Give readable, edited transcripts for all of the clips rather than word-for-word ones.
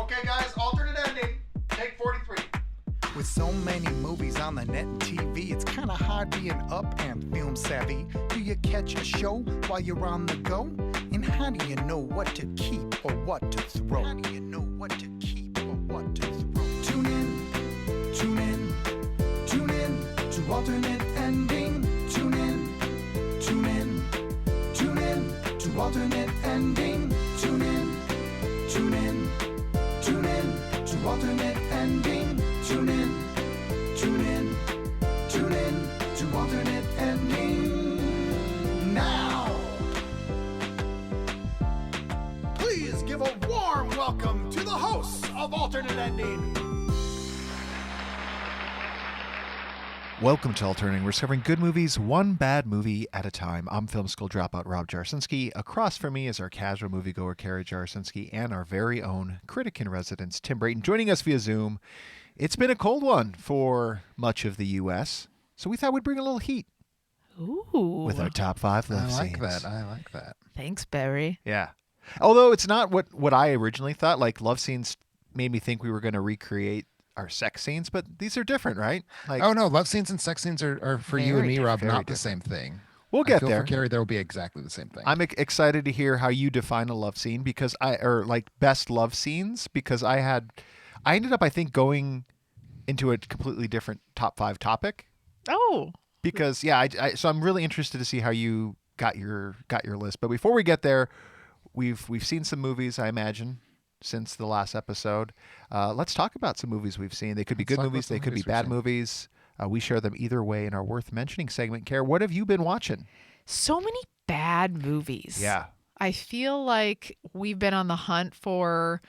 Okay, guys, alternate ending. Take 43. With so many movies on the net and TV, it's kind of hard being up and film savvy. Do you catch a show while you're on the go? And how do you know what to keep or what to throw? How do you know what to keep or what to throw? Tune in, tune in, tune in to alternate ending. Tune in, tune in, tune in to alternate ending. Tune in, tune in, tune in to alternate ending. Tune in, tune in, tune in to alternate ending now. Please give a warm welcome to the hosts of Alternate Ending. Welcome to Alternating. We're discovering good movies, one bad movie at a time. I'm film school dropout Rob Jarsinski. Across from me is our casual moviegoer Carrie Jarsinski and our very own critic in residence Tim Brayton, joining us via Zoom. It's been a cold one for much of the U.S., so we thought we'd bring a little heat. Ooh. With our top 5 love scenes. I like that. Thanks, Barry. Yeah. Although it's not what I originally thought. Like, love scenes made me think we were going to recreate our sex scenes, but these are different, right? Like, oh, no. Love scenes and sex scenes are for you and me, Rob, not the same thing. We'll get there. For Carrie, there will be exactly the same thing. I'm excited to hear how you define a love scene or best love scenes, because I ended up, I think, going into a completely different top 5 topic. Oh. Because so I'm really interested to see how you got your list. But before we get there, we've seen some movies, I imagine, since the last episode. Let's talk about some movies we've seen. They could be good movies, they could be bad movies. We share them either way in our worth mentioning segment. Care, what have you been watching? So many bad movies. Yeah. I feel like we've been on the hunt for...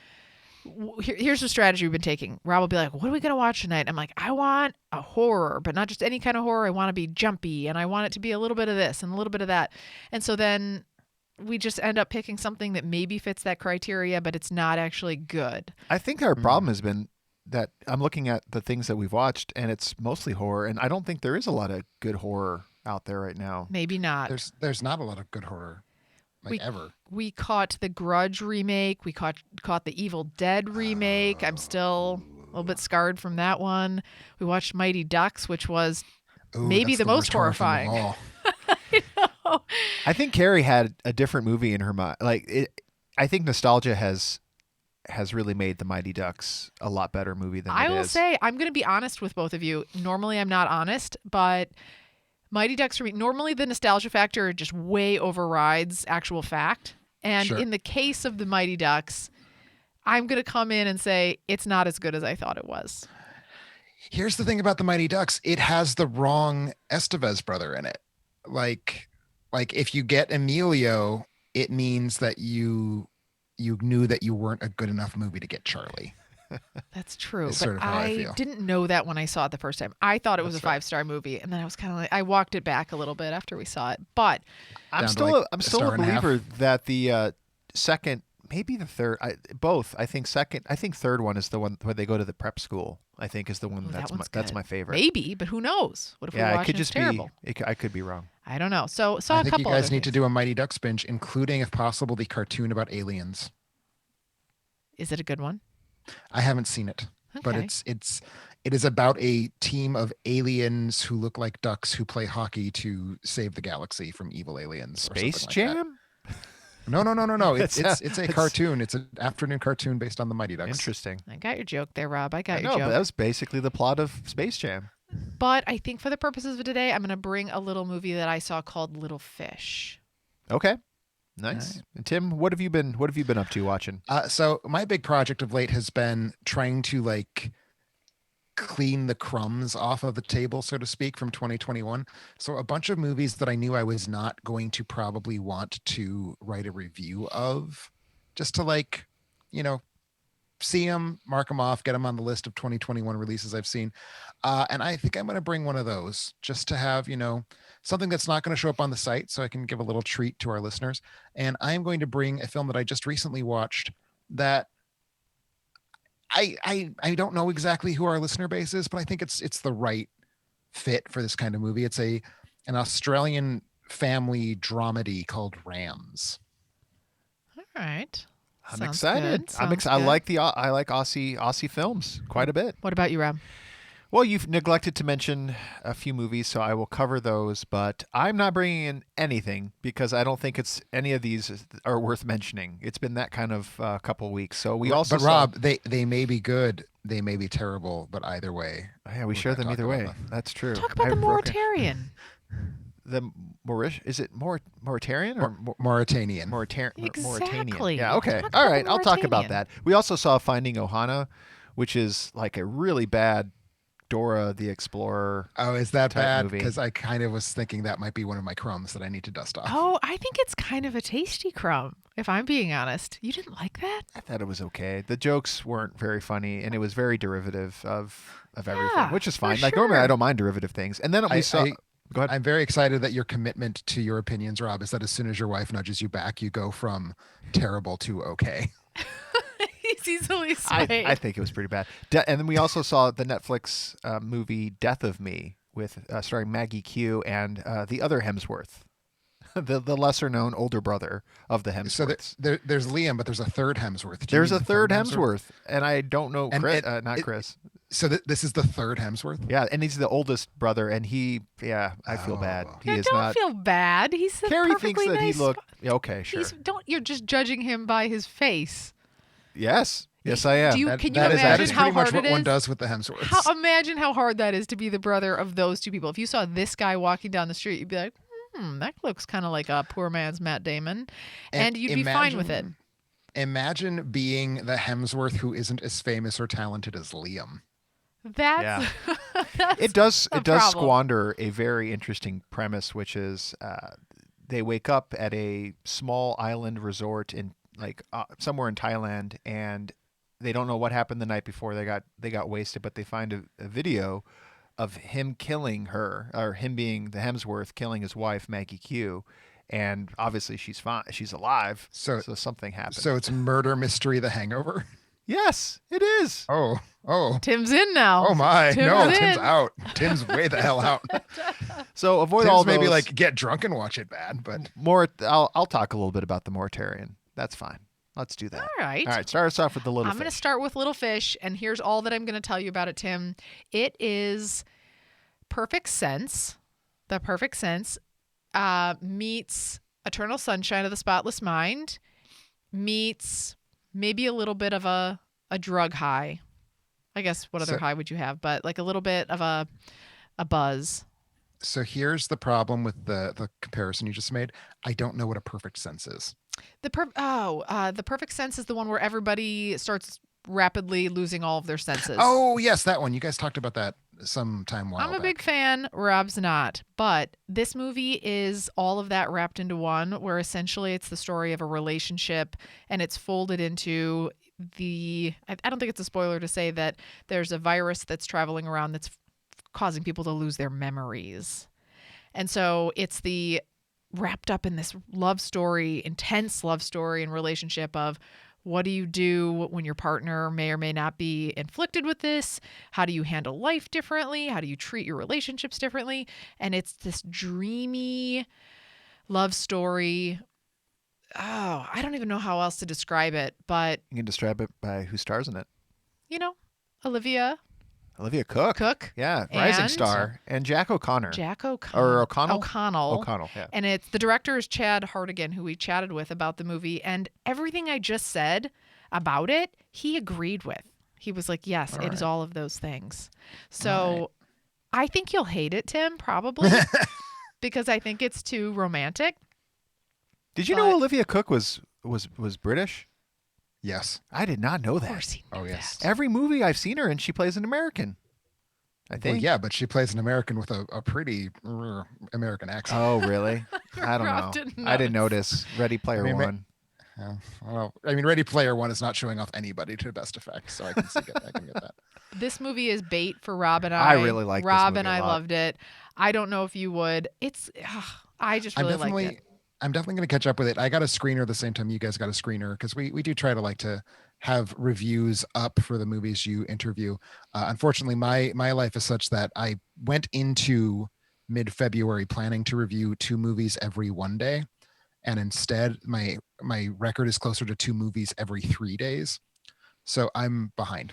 Here's the strategy we've been taking. Rob will be like, what are we going to watch tonight? I'm like, I want a horror, but not just any kind of horror. I want to be jumpy, and I want it to be a little bit of this and a little bit of that. And so then we just end up picking something that maybe fits that criteria, but it's not actually good. I think our problem has been that I'm looking at the things that we've watched, and it's mostly horror, and I don't think there is a lot of good horror out there right now. Maybe not. There's not a lot of good horror. Ever. We caught the Grudge remake. We caught the Evil Dead remake. I'm still a little bit scarred from that one. We watched Mighty Ducks, which was maybe the most horrifying. I know. I think Carrie had a different movie in her mind. I think nostalgia has really made the Mighty Ducks a lot better movie than it is. I will say, I'm going to be honest with both of you. Normally, I'm not honest, but Mighty Ducks, for me, normally the nostalgia factor just way overrides actual fact. And in the case of the Mighty Ducks, I'm going to come in and say it's not as good as I thought it was. Here's the thing about the Mighty Ducks. It has the wrong Estevez brother in it. Like if you get Emilio, it means that you knew that you weren't a good enough movie to get Charlie. That's true. It's but sort of how I feel. Didn't know that when I saw it the first time. I thought it was a 5-star movie, and then I was kind of like, I walked it back a little bit after we saw it. But I'm still a believer that the second, maybe the third, both. I think third one is the one where they go to the prep school. I think is the one that's my favorite. Maybe, but who knows? What if we watch it? It's terrible. I could be wrong. I don't know. So I a think couple. You guys need to do a Mighty Ducks binge, including, if possible, the cartoon about aliens. Is it a good one? I haven't seen it, but it is about a team of aliens who look like ducks who play hockey to save the galaxy from evil aliens. Space Jam? No. It's a cartoon. It's an afternoon cartoon based on the Mighty Ducks. Interesting. I got your joke there, Rob. I got your joke. joke. But that was basically the plot of Space Jam. But I think for the purposes of today, I'm going to bring a little movie that I saw called Little Fish. Okay. Nice. Right. And Tim, what have you been up to watching? So my big project of late has been trying to clean the crumbs off of the table, so to speak, from 2021. So a bunch of movies that I knew I was not going to probably want to write a review of, just to see them, mark them off, get them on the list of 2021 releases I've seen. And I think I'm going to bring one of those just to have, something that's not going to show up on the site, so I can give a little treat to our listeners. And I'm going to bring a film that I just recently watched that I don't know exactly who our listener base is, but I think it's the right fit for this kind of movie. It's an Australian family dramedy called Rams. All right. I'm Sounds excited. good. I'm Sounds I good. like I like Aussie films quite a bit. What about you, Rob? Well, you've neglected to mention a few movies, so I will cover those. But I'm not bringing in anything because I don't think it's any of these are worth mentioning. It's been that kind of couple weeks. So we also but saw, Rob, they may be good, they may be terrible, but either way, yeah, we we're share gonna them talk either about way. them. That's true. Talk about the Mauritanian. The Maurish? Is it Mauritanian or Mauritanian. Mauritanian? Exactly. Yeah. Okay. Talk All about right. the I'll talk about Mauritanian. that. We also saw Finding Ohana, which is like a really bad Dora the Explorer. Oh, is that type bad? movie. Because I kind of was thinking that might be one of my crumbs that I need to dust off. Oh, I think it's kind of a tasty crumb, if I'm being honest. You didn't like that? I thought it was okay. The jokes weren't very funny, and it was very derivative of everything, Yeah, which is for fine. Like normally, I sure. don't mind derivative things. And then we saw. Go ahead. I'm very excited that your commitment to your opinions, Rob, is that as soon as your wife nudges you back, you go from terrible to okay. He's easily swayed. I think it was pretty bad. And then we also saw the Netflix movie Death of Me with starring Maggie Q and the other Hemsworth, the lesser known older brother of the So Hemsworths. there's Liam, but there's a third Hemsworth. Do you There's mean a the third Hemsworth, and I don't know And Chris, it- not it- Chris. So this is the third Hemsworth? Yeah, and he's the oldest brother, and I feel bad. Oh. He Yeah, is don't not. feel bad. He's a Carrie perfectly thinks that nice. he looked. Yeah, okay, sure. You're just judging him by his face. Yes, I am. Do you, That- can you that is- imagine that is how pretty much hard what it one is? does with the Hemsworths. Imagine how hard that is to be the brother of those two people. If you saw this guy walking down the street, you'd be like, that looks kind of like a poor man's Matt Damon. And you'd be fine with it. Imagine being the Hemsworth who isn't as famous or talented as Liam. That's, that's It does a does problem. squander a very interesting premise, which is they wake up at a small island resort in somewhere in Thailand, and they don't know what happened the night before. They got wasted, but they find a video of him killing her, or him being the Hemsworth killing his wife Maggie Q, and obviously she's fine, she's alive. So something happened. So it's murder mystery The Hangover. yes, it is. Oh Tim's in now. oh my. Tim's No, in. Tim's out. Tim's way the hell out. So avoid Tim's all maybe those. like get drunk and watch it bad, but More. I'll talk a little bit about the Mauritanian. That's fine. Let's do that. All right. All right. Start us off with the little. I'm going to Fish. start with Little Fish, and here's all that I'm going to tell you about it, Tim. It is Perfect Sense. The Perfect Sense meets Eternal Sunshine of the Spotless Mind, meets maybe a little bit of a drug high. I guess what other So- high would you have? But like a little bit of a buzz. so here's the problem with the comparison you just made. I don't know what a perfect sense is. The Perfect Sense is the one where everybody starts rapidly losing all of their senses. Oh, yes, that one. You guys talked about that sometime while I'm a back. big fan. Rob's not. But this movie is all of that wrapped into one, where essentially it's the story of a relationship, and it's folded into I don't think it's a spoiler to say that there's a virus that's traveling around that's causing people to lose their memories. And so it's the wrapped up in this love story, intense love story and relationship of what do you do when your partner may or may not be inflicted with this? How do you handle life differently? How do you treat your relationships differently? And it's this dreamy love story. Oh, I don't even know how else to describe it, but You can describe it by who stars in it. Olivia Olivia Cook. Yeah, rising And- star, and Jack O'Connor. Jack Or O'Connell. O'Connell. O'Connell. Yeah. And it's the director is Chad Hartigan, who we chatted with about the movie, and everything I just said about it, he agreed with. He was like, "Yes, it is all of those things." So, I think you'll hate it, Tim, probably, because I think it's too romantic. Did you but- know Olivia Cook was British? Yes. I did not know Of that. course, he knew Oh, yes. that. Every movie I've seen her in, she plays an American. I Well, think. yeah, but she plays an American with a pretty American accent. Oh, really? I don't Rob know. didn't I didn't notice. notice. Ready Player I mean, One. Yeah. Well, I mean, Ready Player One is not showing off anybody to the best effect, so I can get that. This movie is bait for Rob and I. I really like this Rob movie and a I lot. loved it. I don't know if you would. I just really liked it. I'm definitely going to catch up with it. I got a screener the same time you guys got a screener because we do try to have reviews up for the movies you interview. Unfortunately, my life is such that I went into mid-February planning to review 2 movies every one day, and instead my my record is closer to 2 movies every 3 days. So I'm behind,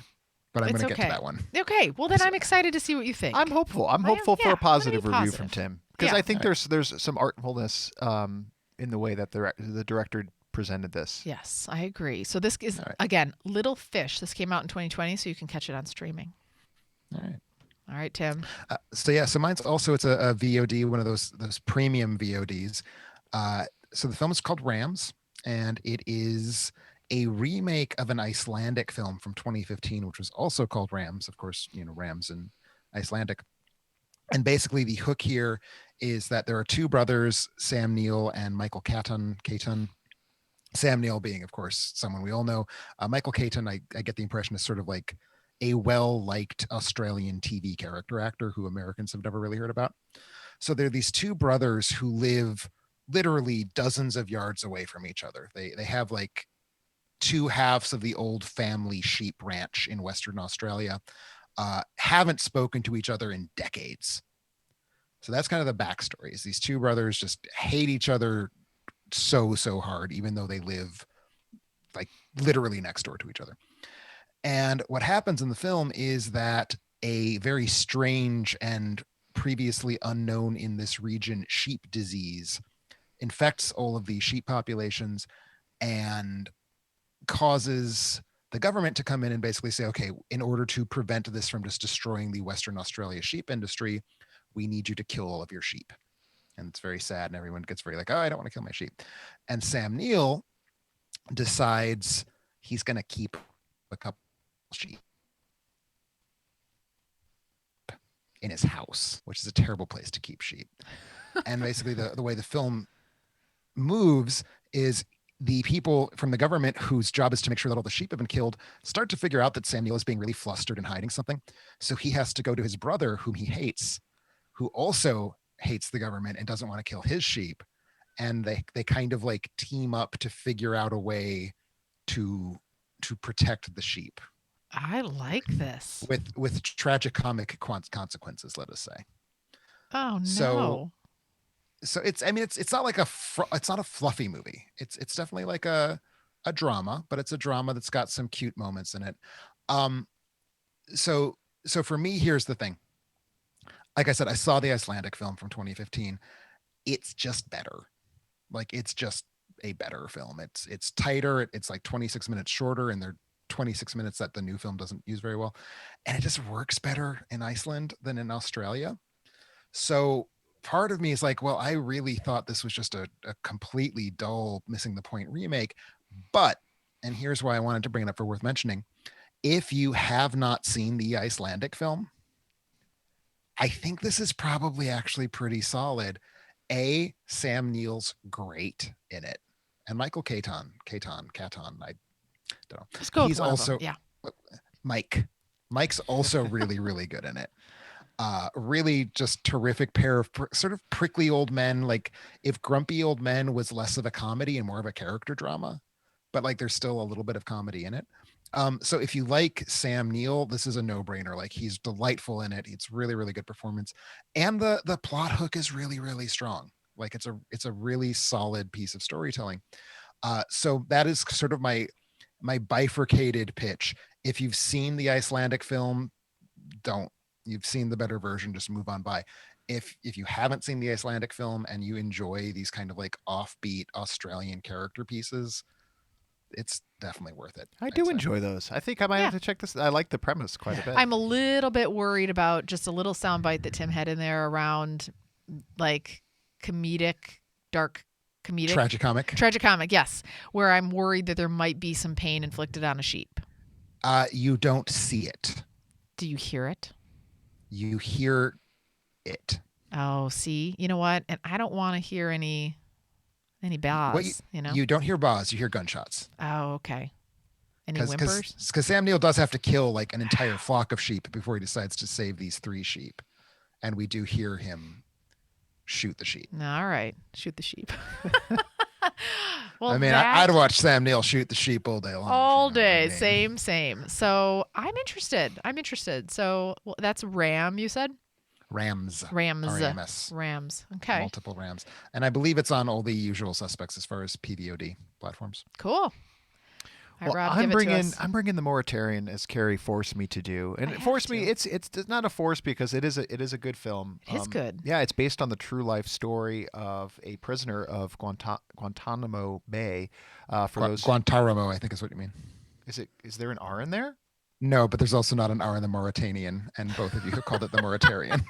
but I'm It's going to okay. get to that one. Okay. Well, then I'm excited to see what you think. I'm hopeful. I'm I am- hopeful yeah, for I'm a gonna be positive review positive. from Tim, because Yeah. I think there's some artfulness in the way that the director presented this. Yes, I agree. So this is, All right. again, Little Fish. This came out in 2020, so you can catch it on streaming. All right. All right, Tim. So mine's also, it's a VOD, one of those premium VODs. So the film is called Rams, and it is a remake of an Icelandic film from 2015, which was also called Rams. Of course, Rams in Icelandic. And basically the hook here is that there are 2 brothers, Sam Neill and Michael Caton. Sam Neill being, of course, someone we all know. Michael Caton, I get the impression, is sort of like a well-liked Australian TV character actor who Americans have never really heard about. So there are these 2 brothers who live literally dozens of yards away from each other. They have like 2 halves of the old family sheep ranch in Western Australia, haven't spoken to each other in decades. So that's kind of the backstory, is these 2 brothers just hate each other so hard, even though they live like literally next door to each other. And what happens in the film is that a very strange and previously unknown in this region sheep disease infects all of these sheep populations and causes the government to come in and basically say, okay, in order to prevent this from just destroying the Western Australia sheep industry, we need you to kill all of your sheep. And it's very sad, and everyone gets very like, oh, I don't want to kill my sheep. And Sam Neill decides he's going to keep a couple sheep in his house, which is a terrible place to keep sheep. And basically the way the film moves is the people from the government whose job is to make sure that all the sheep have been killed start to figure out that Sam Neill is being really flustered and hiding something. So he has to go to his brother, whom he hates, who also hates the government and doesn't want to kill his sheep. And they kind of like team up to figure out a way to protect the sheep. I like this. With tragicomic consequences, let us say. Oh no. So it's not like it's not a fluffy movie. It's definitely like a drama, but it's a drama that's got some cute moments in it. So for me, here's the thing. Like I said, I saw the Icelandic film from 2015. It's just better. Like, it's just a better film. It's tighter. It's like 26 minutes shorter, and they're 26 minutes that the new film doesn't use very well. And it just works better in Iceland than in Australia. So part of me is like, well, I really thought this was just a completely dull, missing the point remake. But, and here's why I wanted to bring it up for worth mentioning. If you have not seen the Icelandic film, I think this is probably actually pretty solid. Sam Neill's great in it. And Michael Caton, I don't know. Let's go with He's one of also, them. Yeah. Mike's also really, really good in it. Really just terrific pair of sort of prickly old men. Like, if Grumpy Old Men was less of a comedy and more of a character drama, but like there's still a little bit of comedy in it. So if you like Sam Neill, this is a no-brainer. Like, he's delightful in it. It's really, really good performance. And the plot hook is really, really strong. Like, it's a really solid piece of storytelling. So that is sort of my bifurcated pitch. If you've seen the Icelandic film, don't. You've seen the better version, just move on by. If you haven't seen the Icelandic film and you enjoy these kind of like offbeat Australian character pieces, it's definitely worth it. I do enjoy those. I think I might have to check this. I like the premise quite a bit. I'm a little bit worried about just a little soundbite that Tim had in there around like dark comedic. Tragicomic, yes. Where I'm worried that there might be some pain inflicted on a sheep. You don't see it. Do you hear it? You hear it. Oh, see? You know what? And I don't want to hear any baws, You don't hear baws, you hear gunshots. Oh, okay. Any whimpers? Because Sam Neill does have to kill like an entire flock of sheep before he decides to save these 3 sheep. And we do hear him shoot the sheep. All right. Shoot the sheep. Well, I mean, I'd watch Sam Neill shoot the sheep all day long. All day. Same. So I'm interested. So that's Ram, you said? Rams. Rams. R-A-M-S. Rams. Okay. Multiple Rams. And I believe it's on all the usual suspects as far as PVOD platforms. Cool. All right, Well, Rob, give it to us. I'm bringing the Mauritanian as Carrie forced me to do, and I it forced have me. to. It's not a force because it is a good film. It is good. Yeah, it's based on the true life story of a prisoner of Guantanamo Bay. For those, Guantanamo, I think is what you mean. is there an R in there? No, but there's also not an R in the Mauritanian, and both of you have called it the Mauritarian.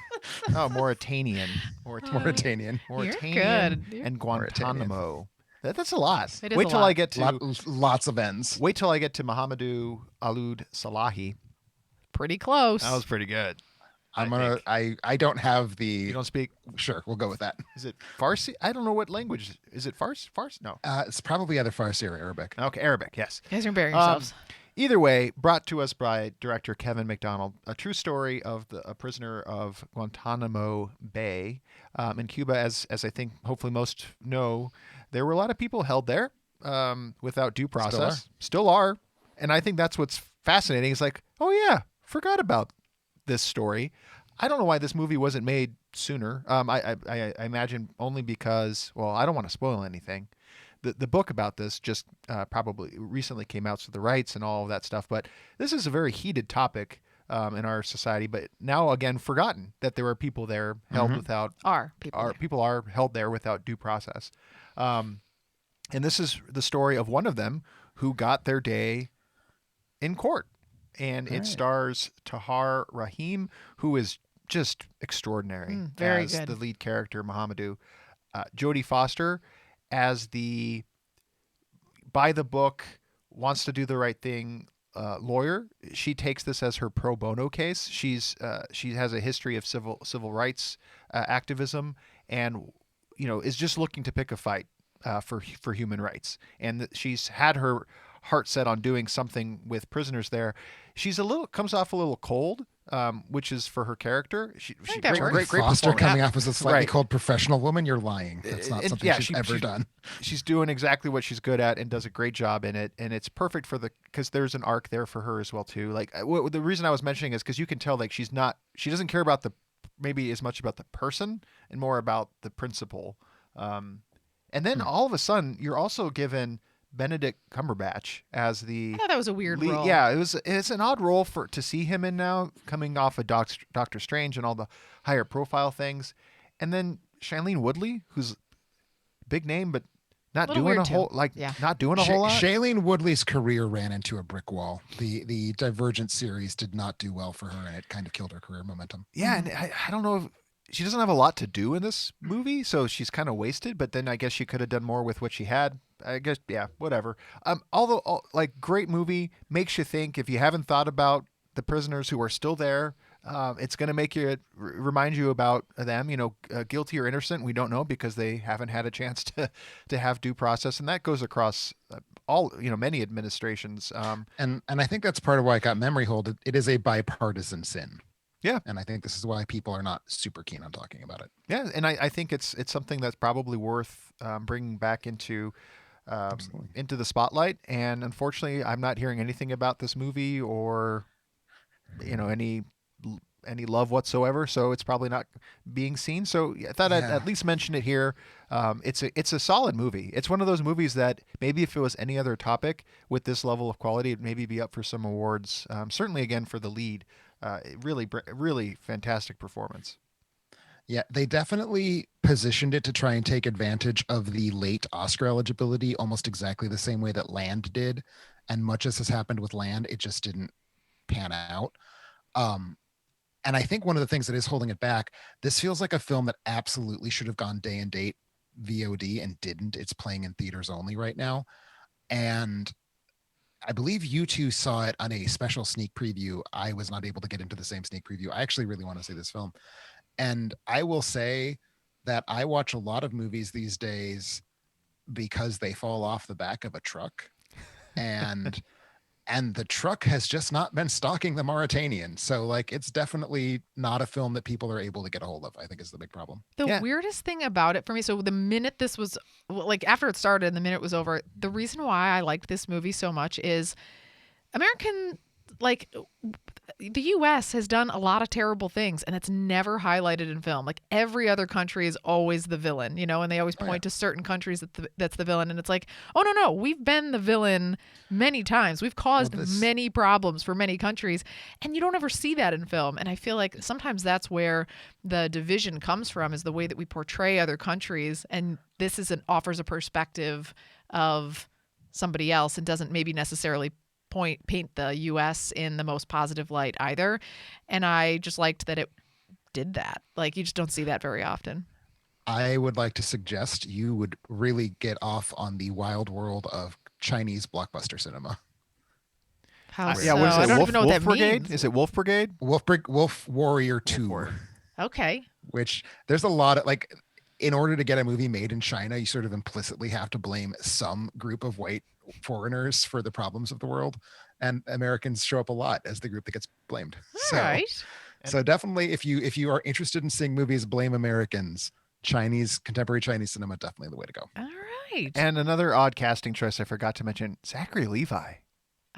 Oh, Mauritanian, Mauritanian. Mauritanian, good. and Guantanamo. That's a lot. It is Wait a till lot. I get to Lots of ends. wait till I get to Mohamedou Alud Salahi. Pretty close. That was pretty good. I don't have the. You don't speak. Sure, we'll go with that. Is it Farsi? I don't know what language. Is it Farsi? No. It's probably either Farsi or Arabic. Okay, Arabic. Yes. You guys are burying yourselves. Either way, brought to us by director Kevin McDonald, a true story of a prisoner of Guantanamo Bay in Cuba. As I think hopefully most know, there were a lot of people held there without due process. Still are. And I think that's what's fascinating. It's like, oh yeah, forgot about this story. I don't know why this movie wasn't made sooner. I imagine only because, well, I don't want to spoil anything. The book about this just probably recently came out, so the rights and all of that stuff. But this is a very heated topic in our society. But now again, forgotten that there are people there held without people are held there without due process. And this is the story of one of them who got their day in court, and it stars Tahar Rahim, who is just extraordinary very as good. the lead character, Mohamedou. Jodie Foster as the by the book, wants to do the right thing lawyer. She takes this as her pro bono case. She has a history of civil rights activism, and is just looking to pick a fight for human rights. And she's had her heart set on doing something with prisoners there. She's comes off a little cold, which is for her character. Great Foster performance. coming off as a slightly Right. cold professional woman. You're lying. That's not something she's ever done. She's doing exactly what she's good at and does a great job in it. And it's perfect because there's an arc there for her as well too. Like the reason I was mentioning is because you can tell like she doesn't care about maybe as much about the person and more about the principle. And then all of a sudden you're also given Benedict Cumberbatch as the I thought that was a weird role. Yeah, it's an odd role to see him in now, coming off of Doctor Strange and all the higher profile things. And then Shailene Woodley, who's a big name but not doing a whole lot. Shailene Woodley's career ran into a brick wall. The Divergent series did not do well for her, and it kind of killed her career momentum. Yeah, and I don't know if she doesn't have a lot to do in this movie, so she's kind of wasted. But then I guess she could have done more with what she had. I guess, yeah, whatever. Although, great movie, makes you think. If you haven't thought about the prisoners who are still there, it's going to make you remind you about them. Guilty or innocent, we don't know because they haven't had a chance to have due process, and that goes across many administrations. And I think that's part of why it got memory hold. It is a bipartisan sin. Yeah. And I think this is why people are not super keen on talking about it. Yeah. And I think it's something that's probably worth bringing back into the spotlight. And unfortunately, I'm not hearing anything about this movie or, any love whatsoever. So it's probably not being seen. So I thought I'd at least mention it here. It's a solid movie. It's one of those movies that maybe if it was any other topic with this level of quality, it'd maybe be up for some awards. Certainly again for the lead. Really fantastic performance. Yeah, they definitely positioned it to try and take advantage of the late Oscar eligibility almost exactly the same way that Land did. And much as has happened with Land, it just didn't pan out. And I think one of the things that is holding it back, this feels like a film that absolutely should have gone day and date VOD and didn't. It's playing in theaters only right now. And I believe you two saw it on a special sneak preview. I was not able to get into the same sneak preview. I actually really want to see this film. And I will say that I watch a lot of movies these days because they fall off the back of a truck. And the truck has just not been stalking the Mauritanian. So it's definitely not a film that people are able to get a hold of, I think is the big problem. The weirdest thing about it for me, so the minute this was, after it started and the minute it was over, the reason why I liked this movie so much is American like the U.S. has done a lot of terrible things, and it's never highlighted in film. Like every other country is always the villain, and they always point to certain countries that's the villain. And it's like, oh, no, we've been the villain many times. We've caused many problems for many countries, and you don't ever see that in film. And I feel like sometimes that's where the division comes from, is the way that we portray other countries. And this offers a perspective of somebody else and doesn't maybe necessarily paint the U.S. in the most positive light either. And I just liked that it did that. Like, you just don't see that very often. I would like to suggest you would really get off on the wild world of Chinese blockbuster cinema. How Yeah, what is I it? don't Wolf even know what that Brigade? means. Is it Wolf Brigade? Wolf Warrior 2. Okay. Which there's a lot of like, in order to get a movie made in China, you sort of implicitly have to blame some group of white foreigners for the problems of the world. And Americans show up a lot as the group that gets blamed. All right. So definitely if you are interested in seeing movies blame Americans, contemporary Chinese cinema, definitely the way to go. All right. And another odd casting choice I forgot to mention, Zachary Levi.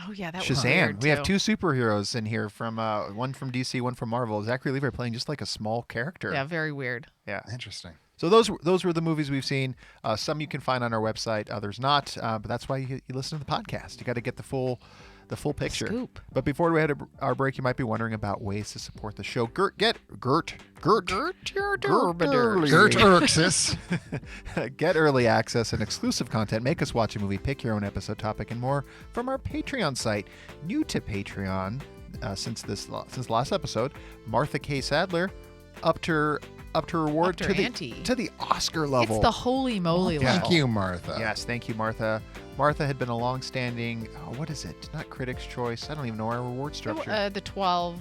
Oh, yeah, that was Shazam. weird, We have too. 2 superheroes in here, from one from DC, one from Marvel. Zachary Levi playing just like a small character. Yeah, very weird. Yeah. Interesting. So those were the movies we've seen. Some you can find on our website, others not. But that's why you listen to the podcast. You got to get the full picture. Scoop. But before we head to our break, you might be wondering about ways to support the show. Gert Urxis. Get early access and exclusive content. Make us watch a movie. Pick your own episode topic and more from our Patreon site. New to Patreon since last episode, Martha K. Sadler upped her reward Upped her ante. to the Oscar level. It's the holy moly level. Thank you, Martha. Yes, thank you, Martha. Martha had been a long-standing, what is it? Not Critics' Choice. I don't even know our reward structure. The $12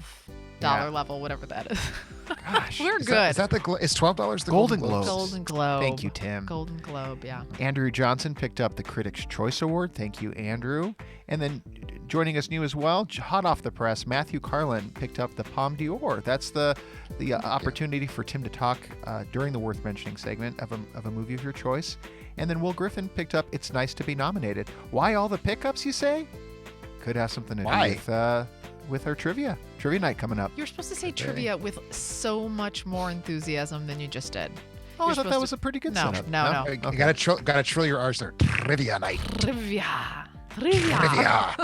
level, whatever that is. Gosh. We're Is good. that is $12 the Golden Globes? Globes. Golden Globe. Thank you, Tim. Golden Globe, yeah. Andrew Johnson picked up the Critics' Choice Award. Thank you, Andrew. And then joining us new as well, hot off the press, Matthew Carlin picked up the Palme d'Or. That's the opportunity for Tim to talk during the Worth Mentioning segment of a movie of your choice. And then Will Griffin picked up It's Nice to Be Nominated. Why all the pickups, you say? Could have something to do with our trivia night coming up. You're supposed to say trivia with so much more enthusiasm than you just did. Oh, I You're thought that supposed was to- a pretty good No, setup. no. You gotta trill your R's there. Trivia night. Trivia. Trivia.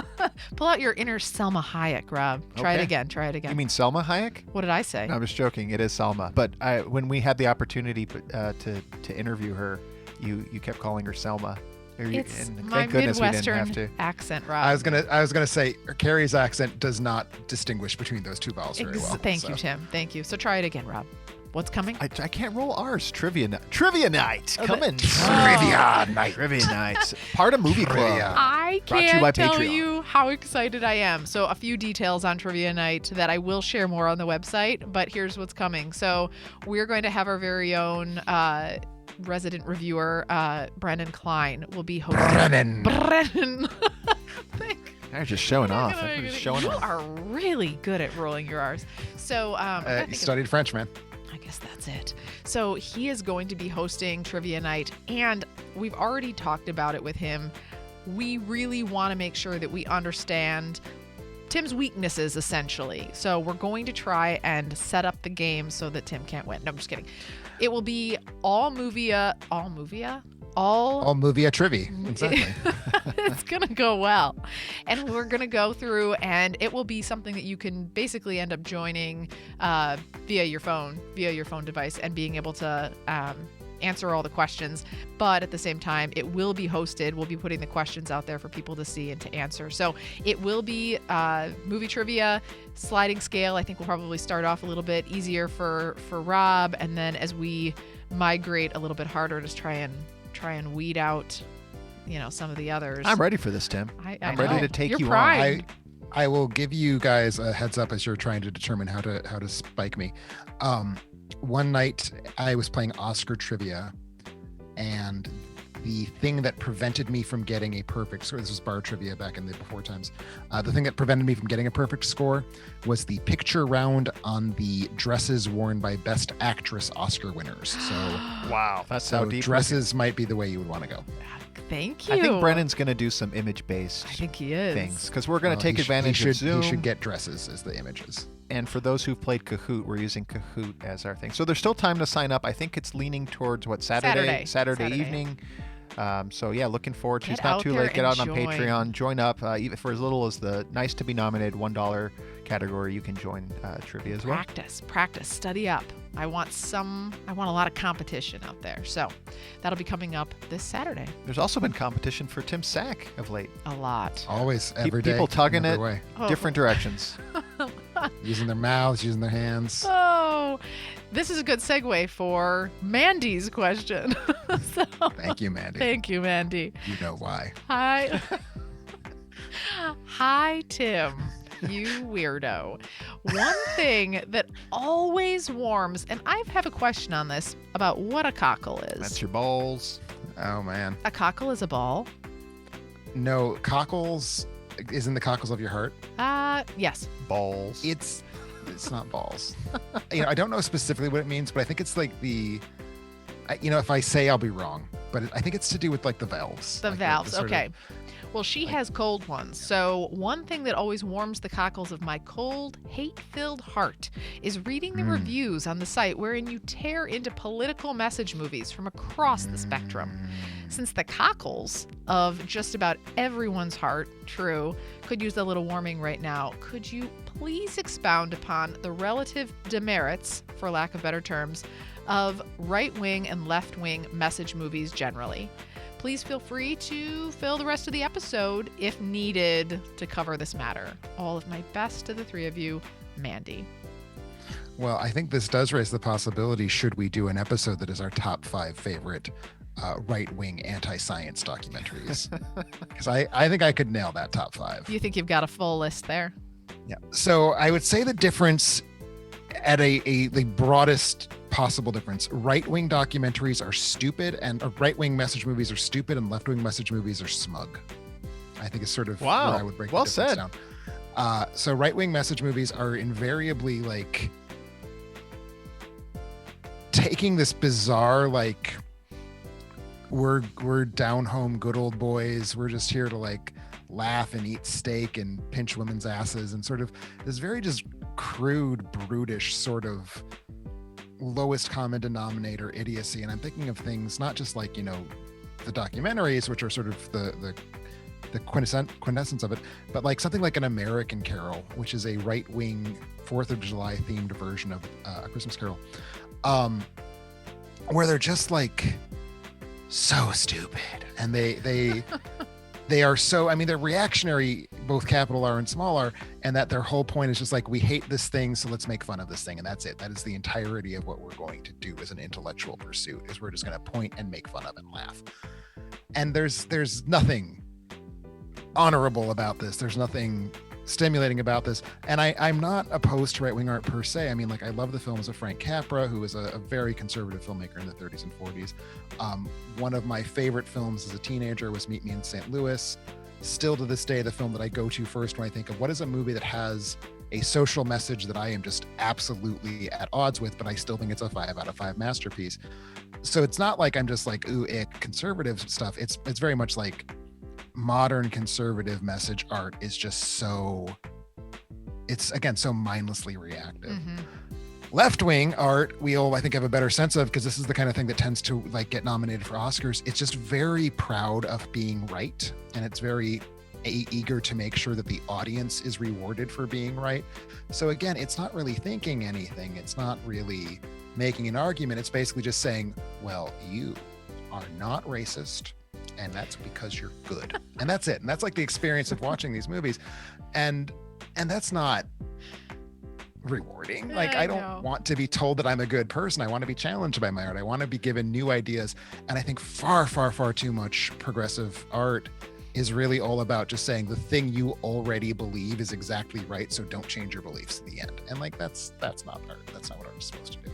Pull out your inner Selma Hayek, Rob. Try it Okay. again. You mean Selma Hayek? What did I say? No, I'm just joking. It is Selma. But when we had the opportunity to interview her, you kept calling her Selma. It's and my thank goodness we didn't have Midwestern to. accent, Rob. I was gonna say Carrie's accent does not distinguish between those two vowels very well. Thank you, Tim. Thank you. So try it again, Rob. What's coming? I can't roll R's. Trivia night. Trivia night. Oh, Coming. Trivia night. Trivia night. Part of Movie Club. Trivia. I Brought to you by can't tell Patreon. you how excited I am. So a few details on Trivia Night that I will share more on the website, but here's what's coming. So we're going to have our very own resident reviewer, Brennan Klein, will be hosting. Brennan. They're just showing off. They're just showing You off. are really good at rolling your R's. So I gotta You think of- studied French, man. I guess that's it. So he is going to be hosting Trivia Night, and we've already talked about it with him. We really want to make sure that we understand Tim's weaknesses, essentially. So we're going to try and set up the game so that Tim can't win. No, I'm just kidding. It will be all movia. All movie trivia. Exactly. It's going to go well. And we're going to go through, and it will be something that you can basically end up joining via your phone device, and being able to answer all the questions. But at the same time, it will be hosted. We'll be putting the questions out there for people to see and to answer. So it will be movie trivia, sliding scale. I think we'll probably start off a little bit easier for Rob, and then as we migrate a little bit harder, just try and weed out, some of the others. I'm ready for this, Tim. I'm ready know. to take You're you primed. I will give you guys a heads up as you're trying to determine how to spike me. One night I was playing Oscar trivia, and the thing that prevented me from getting a perfect score, this was bar trivia back in the before times, the thing that prevented me from getting a perfect score was the picture round on the dresses worn by Best Actress Oscar winners. So on. Wow, that's how deep. dresses might be the way you would want to go. Thank you. I think Brennan's going to do some image-based I think he is. things because we're going to take He advantage of Zoom. He should get dresses as the images. And for those who've played Kahoot, we're using Kahoot as our thing. So there's still time to sign up. I think it's leaning towards Saturday evening. So yeah, looking forward to it. It's not too late. Get out on Patreon. Join up. Even for as little as the nice to be nominated $1 category, you can join trivia as well. Practice, study up. I want a lot of competition out there. So that'll be coming up this Saturday. There's also been competition for Tim Sack of late. A lot. Always, every day. People tugging it way. different directions. Using their mouths, using their hands. Oh, this is a good segue for Mandy's question. Thank you, Mandy. Thank you, Mandy. You know why. Hi. Hi, Tim. You weirdo. One thing that always warms, and I have a question on this about what a cockle is. That's your balls. Oh, man. A cockle is a ball? No, cockles is in the cockles of your heart. Yes. Balls. It's not balls. I don't know specifically what it means, but I think it's like if I say, I'll be wrong, but I think it's to do with like the valves. The like valves. sort Okay. of- Well, she has cold ones. So one thing that always warms the cockles of my cold, hate-filled heart is reading the reviews on the site wherein you tear into political message movies from across the spectrum. Since the cockles of just about everyone's heart, true, could use a little warming right now, could you please expound upon the relative demerits, for lack of better terms, of right-wing and left-wing message movies generally? Please feel free to fill the rest of the episode if needed to cover this matter. All of my best to the three of you, Mandy. Well, I think this does raise the possibility, should we do an episode that is our top 5 favorite right-wing anti-science documentaries? Because I think I could nail that top 5. You think you've got a full list there? Yeah. So I would say the difference at the broadest possible difference, right-wing documentaries are stupid and right-wing message movies are stupid and left-wing message movies are smug. I think it's sort of where I would break well the difference said. down. So right-wing message movies are invariably like taking this bizarre, like, we're down home good old boys, we're just here to like laugh and eat steak and pinch women's asses, and sort of this very just crude, brutish sort of lowest common denominator idiocy. And I'm thinking of things not just like, the documentaries, which are sort of the quintessence of it, but like something like An American Carol, which is a right-wing 4th of July themed version of A Christmas Carol, where they're just like so stupid, and they are so, they're reactionary, both capital R and small r, and that their whole point is just like, we hate this thing, so let's make fun of this thing. And that's it. That is the entirety of what we're going to do as an intellectual pursuit, is we're just going to point and make fun of and laugh. And there's nothing honorable about this. There's nothing stimulating about this. And I'm not opposed to right-wing art per se. I love the films of Frank Capra, who is a very conservative filmmaker in the 30s and 40s. One of my favorite films as a teenager was Meet Me in St. Louis. Still to this day, the film that I go to first when I think of what is a movie that has a social message that I am just absolutely at odds with, but I still think it's a 5 out of 5 masterpiece. So it's not like I'm just like, ooh, conservative stuff. It's very much like modern conservative message art is just so, it's again so mindlessly reactive. Left-wing art we'll, I think, have a better sense of, because this is the kind of thing that tends to like get nominated for Oscars. It's just very proud of being right, and it's very eager to make sure that the audience is rewarded for being right. So again, it's not really thinking anything. It's not really making an argument. It's basically just saying, well, you are not racist, and that's because you're good. And that's it. And that's like the experience of watching these movies. And that's not rewarding. Like, I don't want to be told that I'm a good person. I want to be challenged by my art. I want to be given new ideas. And I think far, far, far too much progressive art is really all about just saying the thing you already believe is exactly right, so don't change your beliefs in the end. And like, that's not art. That's not what art is supposed to do.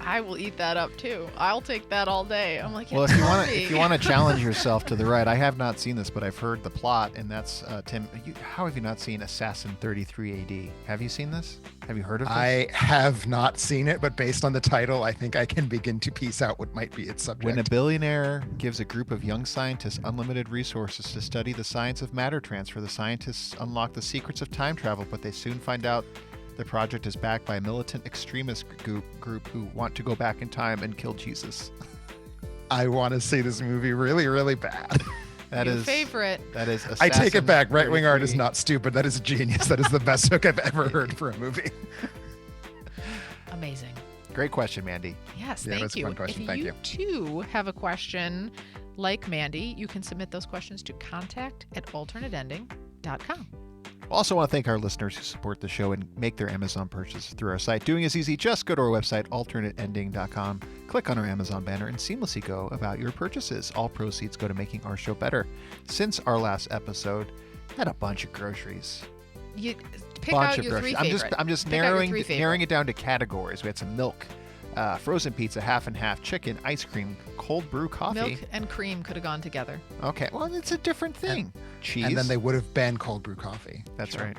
I will eat that up too. I'll take that all day. I'm like, Well, it's if you want to challenge yourself to the ride, I have not seen this, but I've heard the plot, and that's Tim. How have you not seen Assassin 33 AD? Have you seen this? Have you heard of this? I have not seen it, but based on the title, I think I can begin to piece out what might be its subject. When a billionaire gives a group of young scientists unlimited resources to study the science of matter transfer, the scientists unlock the secrets of time travel, but they soon find out the project is backed by a militant extremist group who want to go back in time and kill Jesus. I want to see this movie really, really bad. That Your is favorite. That is. I take it Assassin back. Right-wing art is 33. not stupid. That is genius. That is the best hook I've ever heard for a movie. Amazing. Great question, Mandy. Yes, Yeah, thank that's a you. fun question. If Thank you too have a question like Mandy, you can submit those questions to contact@alternateending.com. Also want to thank our listeners who support the show and make their Amazon purchases through our site. Doing is easy. Just go to our website, alternateending.com, click on our Amazon banner, and seamlessly go about your purchases. All proceeds go to making our show better. Since our last episode, had a bunch of groceries. You pick Bunch out of your three groceries. favorite. I'm just Pick out your narrowing three favorite. narrowing it down to categories. We had some milk, frozen pizza, half and half, chicken, ice cream, cold brew coffee. Milk and cream could have gone together. Okay, well, it's a different thing. Cheese. And then they would have banned cold brew coffee. That's Sure. right.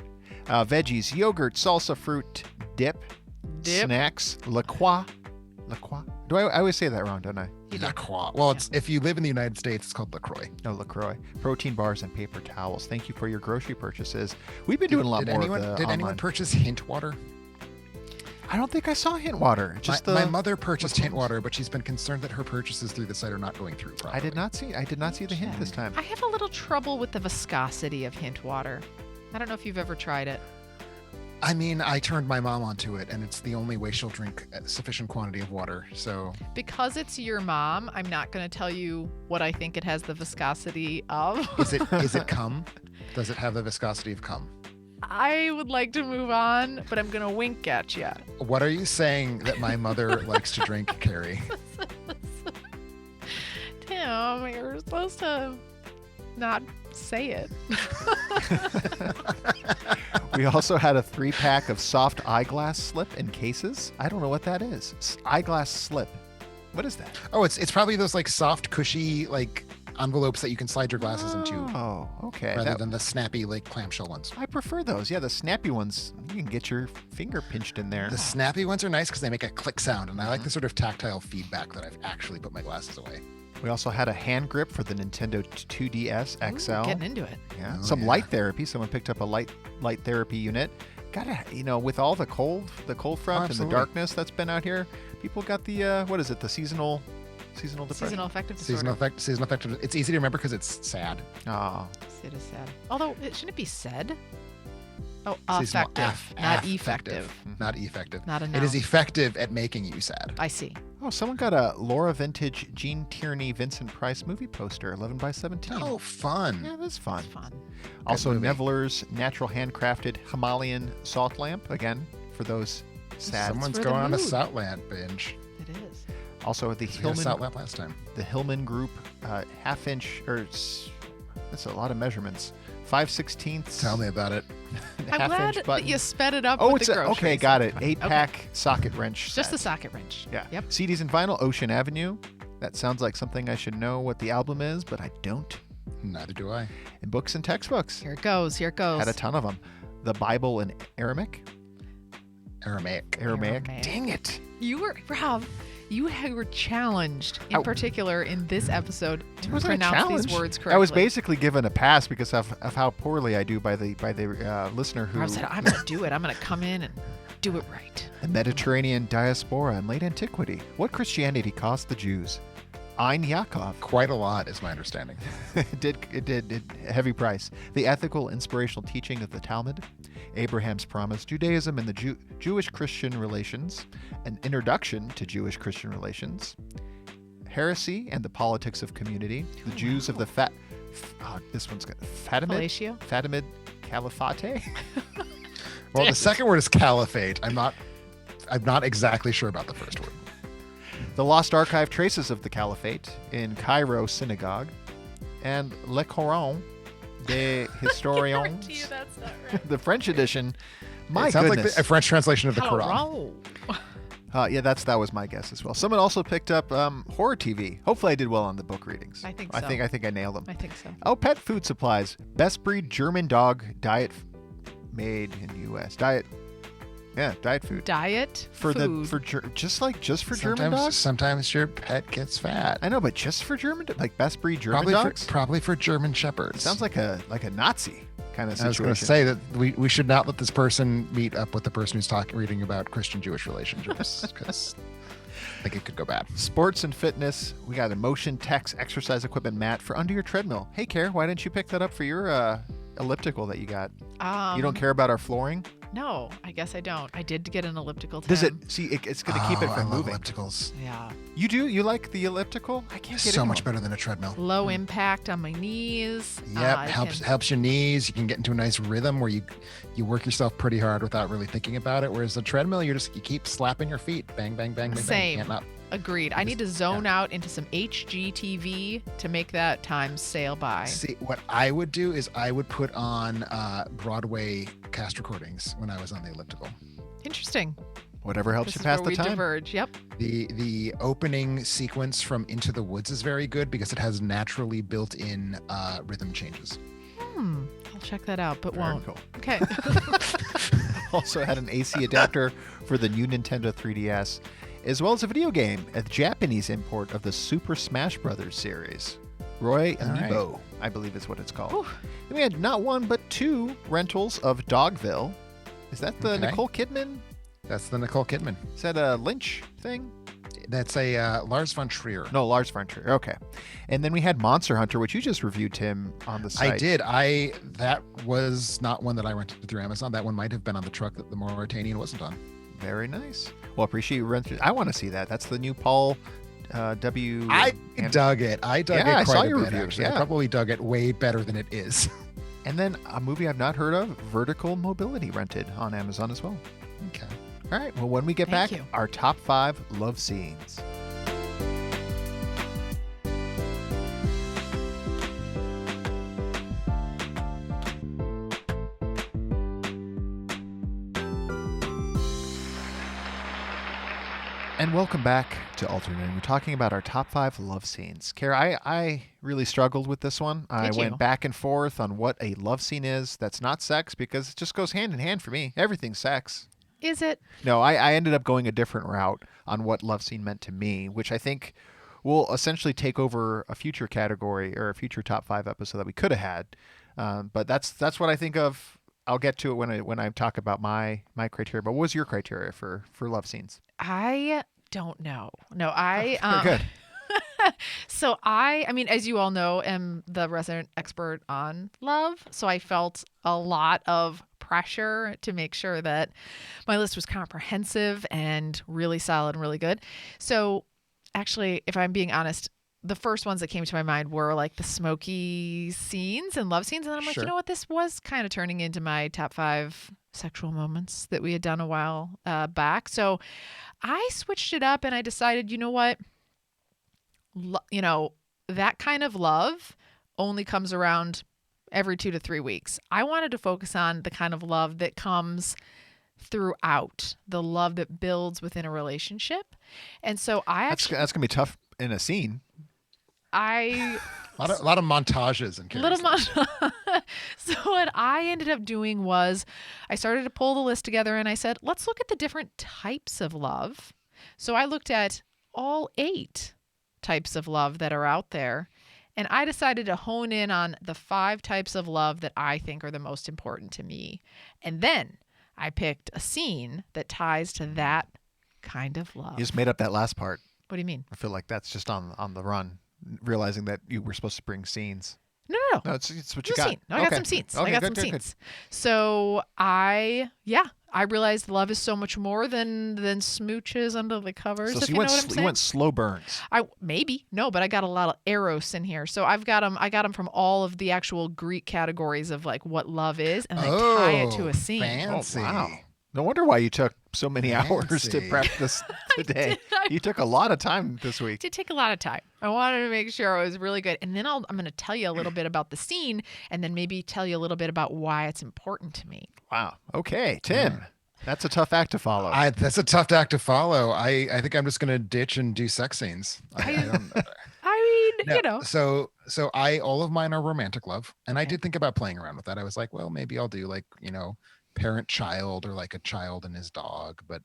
Veggies, yogurt, salsa, fruit, dip, snacks, La Croix. La Croix? I always say that wrong, don't I? LaCroix. Well, it's if you live in the United States, it's called LaCroix. No, LaCroix. Protein bars and paper towels. Thank you for your grocery purchases. We've been doing a lot more anyone, of the Did anyone online. purchase Hint Water? I don't think I saw Hint Water. Just my the. mother purchased Hint Water, but she's been concerned that her purchases through the site are not going through properly. I did not see the hint this time. I have a little trouble with the viscosity of Hint water. I don't know if you've ever tried it. I mean, I turned my mom onto it, and it's the only way she'll drink a sufficient quantity of water. So Because it's your mom, I'm not going to tell you what I think it has the viscosity of. is it cum? Does it have the viscosity of cum? I would like to move on, but I'm going to wink at you. What are you saying that my mother likes to drink, Carrie? Tim, you're supposed to not say it. We also had a 3-pack of soft eyeglass slip in cases. I don't know what that is. Eyeglass slip. What is that? Oh, it's probably those like soft, cushy like envelopes that you can slide your glasses into, Oh, okay. rather than the snappy like clamshell ones. I prefer those. Yeah, the snappy ones. You can get your finger pinched in there. The snappy ones are nice because they make a click sound, and I like the sort of tactile feedback that I've actually put my glasses away. We also had a hand grip for the Nintendo 2DS XL. Ooh, getting into it. Yeah. Oh, Some yeah. light therapy. Someone picked up a light therapy unit. Gotta, with all the cold front and the absolutely. darkness that's been out here, people got the what is it? The seasonal depression. Seasonal affective disorder. Seasonal effect. It's easy to remember because it's sad. Oh, It is sad. Although, shouldn't it be said? Oh, Seasonal effective, not effective. Not effective. Not a It is noun. effective at making you sad. I see. oh! Someone got a Laura Vintage Gene Tierney Vincent Price movie poster, 11x17. Oh, fun. yeah, that's fun. It's fun. Also, movie. Nevler's natural handcrafted Himalayan salt lamp, again for those sad. Someone's for the going on a mood. Saltland binge. It is. Also, the We had a Hillman Saltland last time. the Hillman Group half-inch, that's a lot of measurements. 5/16. Tell me about it. I'm glad half-inch that button. you sped it up Oh, with it's the okay. groceries. Got it. Okay. 8-pack socket wrench. Just the set. socket wrench. Yeah. Yep. CDs and vinyl. Ocean Avenue. That sounds like something I should know what the album is, but I don't. Neither do I. And books and textbooks. Here it goes. Here it goes. Had a ton of them. The Bible in Aramaic. Aramaic. Aramaic. Aramaic. Dang it. You were, Rob, were challenged in particular in this episode to Wasn't a pronounce challenge. these words correctly. I was basically given a pass because of how poorly I do by the listener who. Rob said, I'm going to do it. I'm going to come in and do it right. The Mediterranean diaspora in late antiquity. What Christianity cost the Jews? Ein Yaakov. Quite a lot, is my understanding. It did a heavy price. The ethical, inspirational teaching of the Talmud, Abraham's promise, Judaism and the Jewish-Christian relations, an introduction to Jewish-Christian relations, heresy and the politics of community, the Jews of the this one's got Fatimid Fellatio? Caliphate. Well, the second word is caliphate. I'm not exactly sure about the first word. The lost archive traces of the Caliphate in Cairo Synagogue, and Le Coran des Historiens, That's not right. the French edition. My it sounds goodness. like a French translation of the Quran. Hello. Yeah, that was my guess as well. Someone also picked up horror TV. Hopefully I did well on the book readings. I think so. I think I nailed them. I think so. Oh, pet food supplies. Best breed German dog diet made in U.S. Diet food. Diet For food. just for German dogs? Sometimes your pet gets fat. I know, but just for German, like best breed German dogs? Probably for German Shepherds. Sounds like a Nazi kind of situation. I was going to say that we should not let this person meet up with the person who's reading about Christian-Jewish relationships, because I think it could go bad. Sports and fitness. We got a motion text exercise equipment mat for under your treadmill. Hey, Care, why didn't you pick that up for your elliptical that you got? You don't care about our flooring? No, I guess I don't. I did get an elliptical. Does it? See, it's going to keep it from I love moving. Ellipticals. Yeah. You do? You like the elliptical? I can't get So into much them. better than a treadmill. Low impact on my knees. Yep, I helps your knees. You can get into a nice rhythm where you work yourself pretty hard without really thinking about it. Whereas the treadmill, you keep slapping your feet, bang, bang, bang, bang, Same. bang. You can't not. Agreed. I need to zone out into some HGTV to make that time sail by. See, what I would do is I would put on Broadway cast recordings when I was on the elliptical. Interesting. Whatever helps This you is pass where the we time. diverge. Yep. The opening sequence from Into the Woods is very good because it has naturally built-in rhythm changes. I'll check that out, but Very won't. cool. Okay. Also had an AC adapter for the new Nintendo 3DS, as well as a video game, a Japanese import of the Super Smash Brothers series. Roy Amiibo, I believe is what it's called. Whew. Then we had not one, but two rentals of Dogville. Is that the Okay. Nicole Kidman? That's the Nicole Kidman. Is that a Lynch thing? That's a Lars von Trier. No, Lars von Trier. Okay. And then we had Monster Hunter, which you just reviewed, Tim, on the site. I did. That was not one that I rented through Amazon. That one might have been on the truck that the Mauritanian wasn't on. Very nice. Well, appreciate you renting. I want to see that. That's the new Paul W. I dug it. I dug Yeah, I it saw quite a your bit, reviews, actually. yeah. I probably dug it way better than it is. And then a movie I've not heard of, Vertical Mobility, rented on Amazon as well. Okay. All right. Well, when we get Thank back, you. our top 5 love scenes. And welcome back to Alternating. We're talking about our top 5 love scenes. Kara, I really struggled with this one. I Did you? went back and forth on what a love scene is that's not sex, because it just goes hand in hand for me. Everything's sex. Is it? No, I ended up going a different route on what love scene meant to me, which I think will essentially take over a future category or a future top 5 episode that we could have had. But that's what I think of. I'll get to it when I talk about my criteria. But what was your criteria for love scenes? I don't know. No, I Very good. So I mean, as you all know, am the resident expert on love. So I felt a lot of pressure to make sure that my list was comprehensive and really solid and really good. So actually, if I'm being honest, the first ones that came to my mind were like the smoky scenes and love scenes. And I'm like, Sure. you know what? This was kind of turning into my top 5 sexual moments that we had done a while back. So I switched it up and I decided, you know what? That kind of love only comes around every 2 to 3 weeks. I wanted to focus on the kind of love that comes throughout, the love that builds within a relationship. And so That's gonna be tough in a scene. I A lot of montages and little much. So what I ended up doing was I started to pull the list together and I said, let's look at the different types of love. So I looked at all 8 types of love that are out there. And I decided to hone in on the 5 types of love that I think are the most important to me. And then I picked a scene that ties to that kind of love. You just made up that last part. What do you mean? I feel like that's just on the run, realizing that you were supposed to bring scenes. No. No, it's what you Just got. scene. I got Okay. some scenes. Okay, I got good, some good, good. scenes. So I realized love is so much more than smooches under the covers. So if you you know went what I'm you saying. went slow burns. But I got a lot of eros in here. So I got them from all of the actual Greek categories of like what love is, and I tie it to a scene. Fancy. Oh, wow. No wonder why you took so many hours to Fancy. prep this today. You took a lot of time this week. It did take a lot of time. I wanted to make sure it was really good. And then I'm going to tell you a little bit about the scene and then maybe tell you a little bit about why it's important to me. Wow. Okay, Tim. That's a tough act to follow. That's a tough act to follow. I think I'm just gonna ditch and do sex scenes. I don't. I mean, No, you know. So all of mine are romantic love, and I Okay. did think about playing around with that. I was like, well, maybe I'll do like parent child or like a child and his dog, but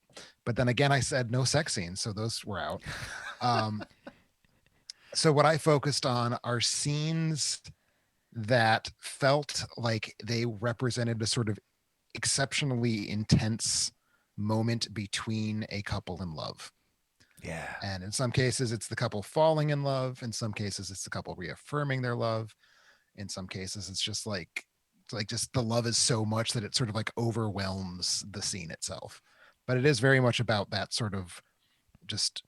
then again, I said no sex scenes, so those were out. So what I focused on are scenes that felt like they represented a sort of exceptionally intense moment between a couple in love. Yeah. And in some cases, it's the couple falling in love. In some cases, it's the couple reaffirming their love. In some cases, it's just like just the love is so much that it sort of like overwhelms the scene itself. But it is very much about that sort of just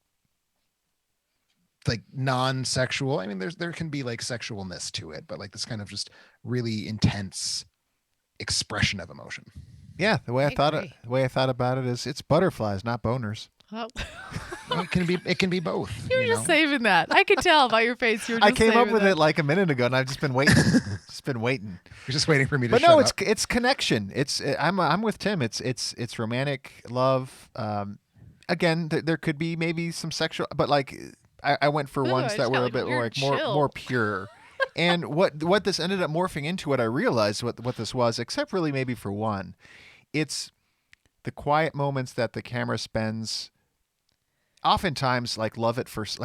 like non-sexual. I mean, there can be like sexualness to it, but like this kind of just really intense expression of emotion. Yeah, the way I thought agree. the way I thought about it is it's butterflies, not boners. Oh. Well, it can be both. You were just saving that. I could tell by your face. You were I just came up saving with that. it like a minute ago, and I've just been waiting. You're just waiting for me to. But shut no, up. it's connection. I'm with Tim. It's romantic love. Again, there could be maybe some sexual, but like I went for Ooh, ones I that just were got, a like, bit weird like more chill. pure. And what this ended up morphing into, what I realized what this was, except really maybe for one, it's the quiet moments that the camera spends. Oftentimes, like love at first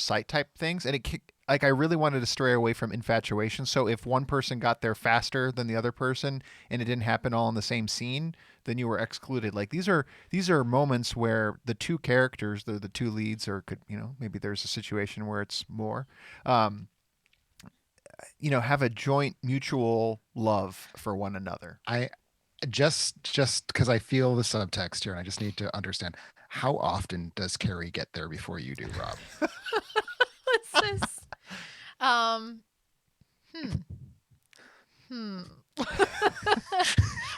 sight type things, and like I really wanted to stray away from infatuation. So if one person got there faster than the other person, and it didn't happen all in the same scene, then you were excluded. Like these are moments where the two characters, they're the two leads, or could maybe there's a situation where it's more, have a joint mutual love for one another. I just because I feel the subtext here, and I just need to understand how often does Carrie get there before you do, Rob? What's this? Why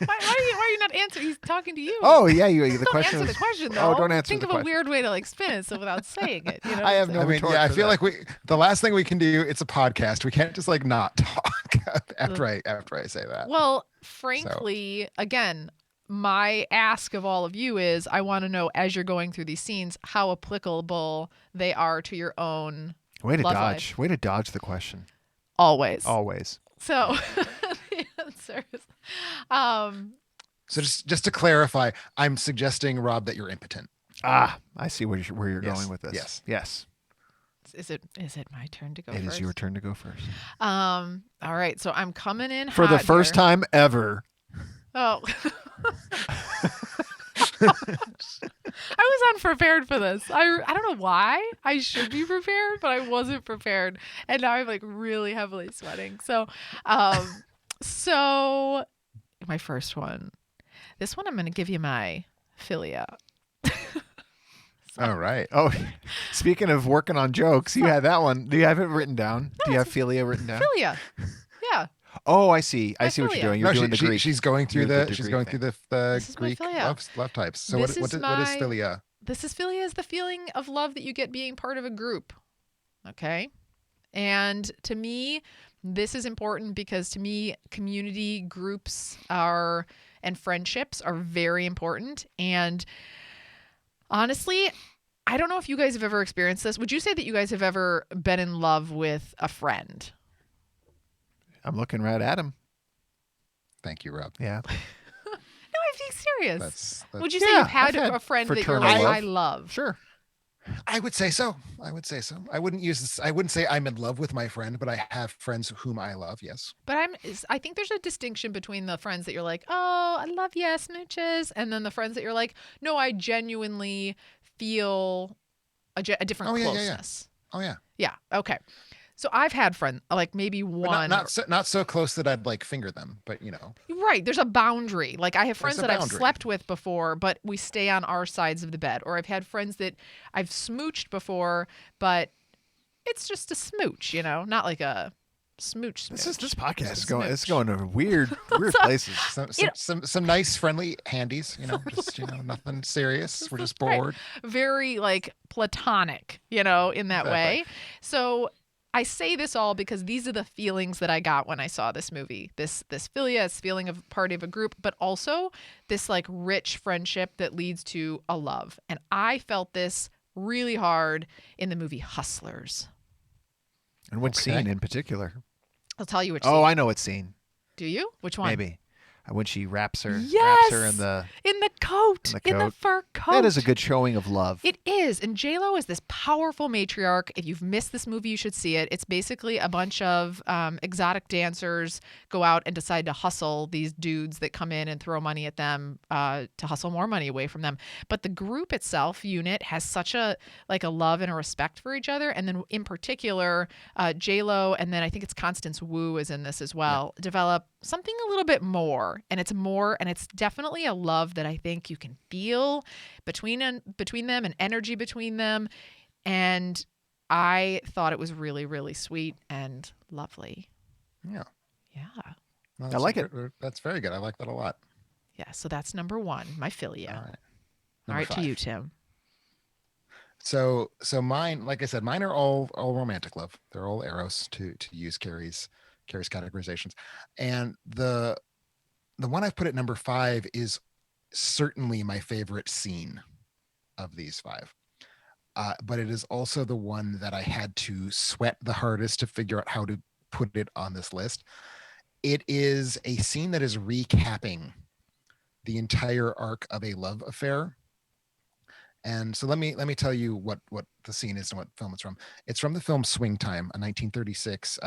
are you not answering? He's talking to you. Oh yeah, the Don't question. answer the question though. Oh, don't answer Think the of question. a weird way to like spin it, so without saying it. You know I have what no I'm I mean, retort yeah, I for feel that. like the last thing we can do, it's a podcast. We can't just like not talk after I say that. saying? Well, frankly, again, my ask of all of you is I want to know, as you're going through these scenes, how applicable they are to your own Way to love dodge. life. Way to dodge the question. Always. Always. So the answer is, So just to clarify, I'm suggesting, Rob, that you're impotent. Ah, I see where you're Yes, going with this. yes. is it my turn to go It first? is your turn to go first. All right, so I'm coming in For the hot first here. time ever. Oh. I was unprepared for this. I don't know why. I should be prepared, but I wasn't prepared. And now I'm like really heavily sweating. So so my first one. This one I'm going to give you my philia. All right. Oh, speaking of working on jokes, you had that one. Do you have it written down? Do you have philia written down? Philia. Yeah. Oh, I see. I see what philia. you're doing. You're doing the Greek. She's going through You're the Greek going thing. through the This is my Greek philia. love types. So This what is is philia? This is philia is the feeling of love that you get being part of a group. Okay? And to me, this is important because to me, community groups and friendships are very important. And honestly, I don't know if you guys have ever experienced this. Would you say that you guys have ever been in love with a friend? I'm looking right at him. Thank you, Rob. Yeah. No, I'm being serious. That's Would you say Yeah, you've had I've had a friend that you're fraternal like, love. I love? Sure. I would say so. I wouldn't use this. I wouldn't say I'm in love with my friend, but I have friends whom I love. Yes. But I think there's a distinction between the friends that you're like, oh, I love you, smooches, and then the friends that you're like, no, I genuinely feel a different Oh, yeah, yeah, yeah. closeness. Oh yeah. Yeah. Okay. So I've had friends, like maybe But one. not so close that I'd like finger them, but Right. There's a boundary. Like I have friends There's a that I've boundary. slept with before, but we stay on our sides of the bed. Or I've had friends that I've smooched before, but it's just a smooch, not like a smooch. This podcast is Just a going. It's smooch. going to weird places. some nice friendly handies. Just nothing serious. We're just Right. bored. Very like platonic, in that Exactly. way. So I say this all because these are the feelings that I got when I saw this movie. This philia, this feeling of part of a group, but also this like rich friendship that leads to a love. And I felt this really hard in the movie Hustlers. And which scene in particular? I'll tell you which Oh, scene. I know what scene. Do you? Which one? Maybe. When she wraps her Yes! in the coat. In the fur coat. That is a good showing of love. It is. And J-Lo is this powerful matriarch. If you've missed this movie, you should see it. It's basically a bunch of exotic dancers go out and decide to hustle these dudes that come in and throw money at them to hustle more money away from them. But the group itself, unit, has such a love and a respect for each other. And then in particular, J-Lo, and then I think it's Constance Wu is in this as well, develop something a little bit more. And it's definitely a love that I think you can feel between them and energy between them. And I thought it was really, really sweet and lovely. Yeah. Yeah. No, I like it. That's very good. I like that a lot. Yeah. So that's number one, my philia. All right. All right, 5. to you, Tim. So mine, like I said, mine are all romantic love. They're all eros to use Carrie's categorizations. And the one I've put at number 5 is certainly my favorite scene of these 5. But it is also the one that I had to sweat the hardest to figure out how to put it on this list. It is a scene that is recapping the entire arc of a love affair. And so let me tell you what the scene is and what film it's from. It's from the film Swing Time, a 1936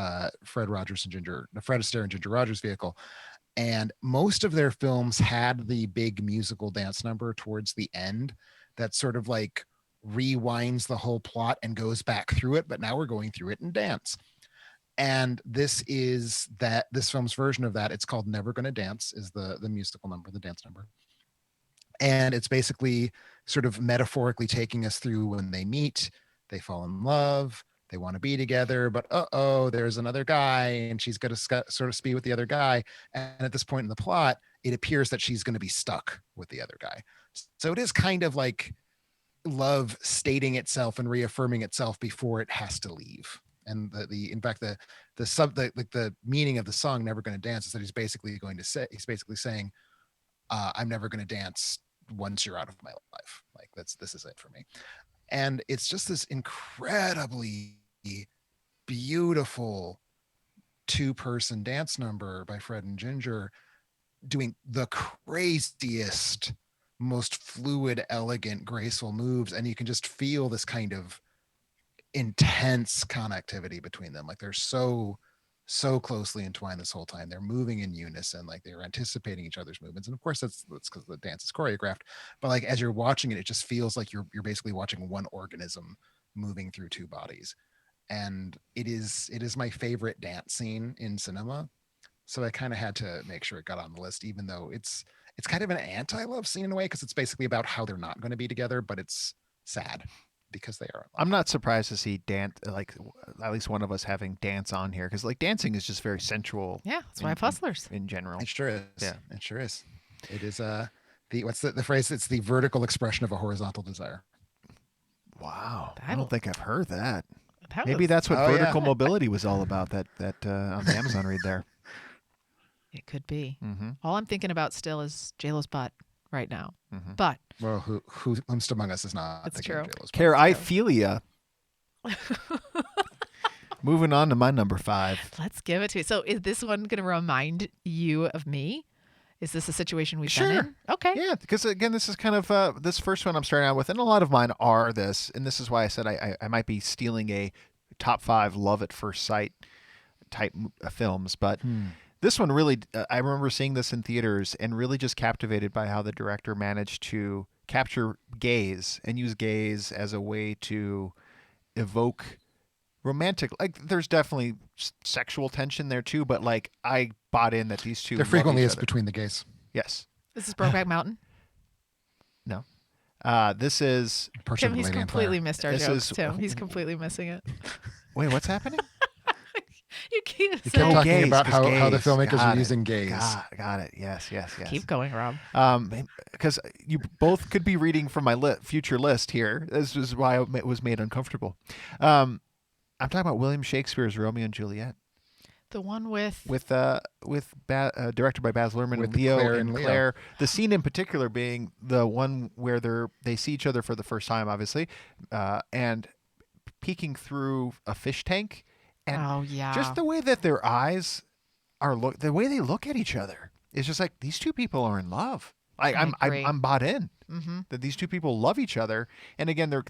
Fred Astaire and Ginger Rogers vehicle. And most of their films had the big musical dance number towards the end that sort of like rewinds the whole plot and goes back through it. But now we're going through it in dance. And this film's version of that. It's called Never Gonna Dance, is the musical number, the dance number. And it's basically sort of metaphorically taking us through when they meet, they fall in love, they want to be together, but there's another guy and she's going to sort of be with the other guy. And at this point in the plot, it appears that she's going to be stuck with the other guy. So it is kind of like love stating itself and reaffirming itself before it has to leave. And the meaning of the song Never Gonna Dance is that he's basically saying, I'm never going to dance once you're out of my life. Like this is it for me. And it's just this incredibly beautiful 2-person dance number by Fred and Ginger, doing the craziest, most fluid, elegant, graceful moves. And you can just feel this kind of intense connectivity between them. Like they're so closely entwined this whole time. They're moving in unison, like they're anticipating each other's movements. And of course that's because the dance is choreographed, but like as you're watching it, it just feels like you're basically watching one organism moving through 2 bodies. And it is my favorite dance scene in cinema. So I kind of had to make sure it got on the list, even though it's kind of an anti-love scene in a way, because it's basically about how they're not going to be together, but it's sad because they are. I'm not surprised to see dance, like at least one of us having dance on here, because like dancing is just very sensual. Yeah, that's why I have Hustlers in general. It sure is. Yeah, it sure is. It is what's the phrase? It's the vertical expression of a horizontal desire. Wow, I don't think I've heard that. Maybe was, that's what vertical mobility was all about. That on the Amazon read there. It could be. Mm-hmm. All I'm thinking about still is J-Lo's butt right now. Mm-hmm. But well, who's among us is not. That's true. Cariphilia. Moving on to my number 5. Let's give it to you. So is this one going to remind you of me? Is this a situation we've been in? Okay. Yeah, because again, this is kind of this first one I'm starting out with, and a lot of mine are this, and this is why I said I might be stealing a top 5 love at first sight type films, but this one really, I remember seeing this in theaters and really just captivated by how the director managed to capture gaze and use gaze as a way to evoke romantic, like there's definitely sexual tension there too, but like I bought in that these two there frequently is other. between the gays. Yes. This is Brokeback Mountain. No. This is Tim, he's completely missed our This jokes, is- Tim. He's completely missing it. wait, what's happening? You keep You kept saying talking gaze, about just how the gaze. filmmakers Got are it. using gaze. Got it. Yes. keep going, Rob. Because you both could be reading from my future list here. This is why it was made uncomfortable. I'm talking about William Shakespeare's Romeo and Juliet. The one with directed by Baz Luhrmann, With Leo Claire and and Leo. Claire. The scene in particular being the one where they see each other for the first time, obviously, and peeking through a fish tank, and oh yeah, just the way that their eyes the way they look at each other is just like these two people are in love. I'm agree. I'm bought in mm-hmm. that these two people love each other, and again there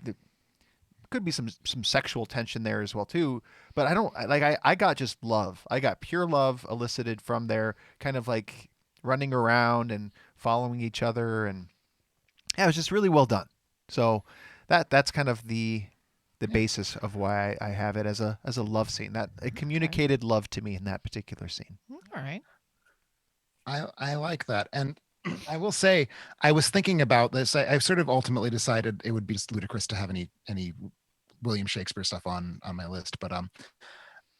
could be some sexual tension there as well too, but I got just love. I got pure love elicited from their kind of like running around and following each other, and yeah, it was just really well done. So that's kind of the basis of why I have it as a love scene. That it communicated love to me in that particular scene. All right. I like that. And I will say, I was thinking about this. I've sort of ultimately decided it would be just ludicrous to have any William Shakespeare stuff on my list. But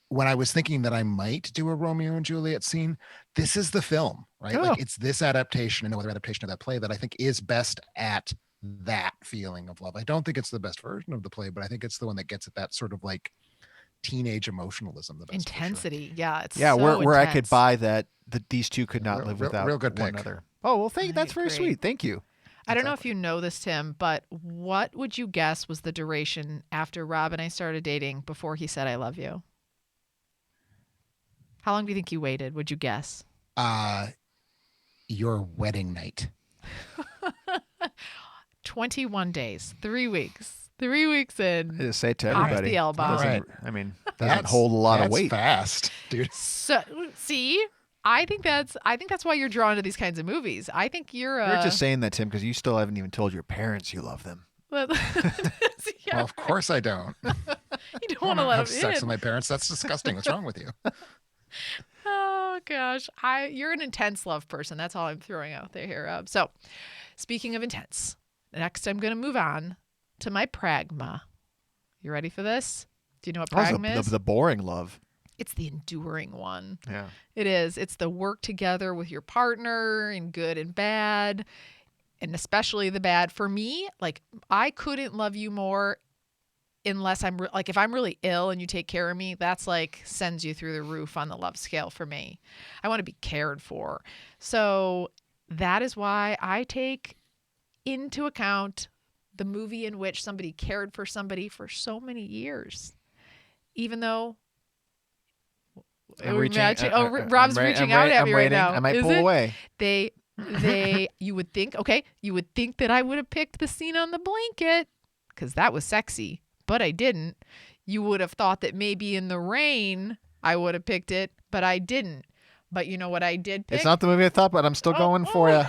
when I was thinking that I might do a Romeo and Juliet scene, this is the film, right? Oh. Like it's this adaptation and no other adaptation of that play that I think is best at that feeling of love. I don't think it's the best version of the play, but I think it's the one that gets at that sort of like teenage emotionalism the best. Intensity. Yeah, it's yeah, so where I intense. could buy that these two could not live Real- without real good one pick. another. Oh well, I that's very agree. sweet. Thank you. I don't know if you know this, Tim, but what would you guess was the duration after Rob and I started dating before he said I love you? How long do you think you waited? Would you guess? Your wedding night. 21 days, 3 weeks. 3 weeks in. I just say it to Pops everybody. the elbow. Doesn't- Right. I mean, doesn't hold a lot of That's weight. fast, dude. So, see, I think that's why you're drawn to these kinds of movies. I think you're You're just saying that, Tim, because you still haven't even told your parents you love them. Well, of course I don't. You don't want to let have them sex in. with my parents. That's disgusting. What's wrong with you? Oh gosh, you're an intense love person. That's all I'm throwing out there here, Rob. So, speaking of intense, next I'm going to move on to my pragma. You ready for this? Do you know what pragma is? The boring love. It's the enduring one. Yeah. It is. It's the work together with your partner in good and bad, and especially the bad. For me, like I couldn't love you more unless I'm like if I'm really ill and you take care of me, that's like sends you through the roof on the love scale for me. I want to be cared for. So that is why I take into account the movie in which somebody cared for somebody for so many years, even though Rob's reaching out at me right now. I might Is pull it? away. You would think that I would have picked the scene on the blanket because that was sexy, but I didn't. You would have thought that maybe in the rain I would have picked it, but I didn't. But you know what I did pick? It's not the movie I thought, but I'm still going for you.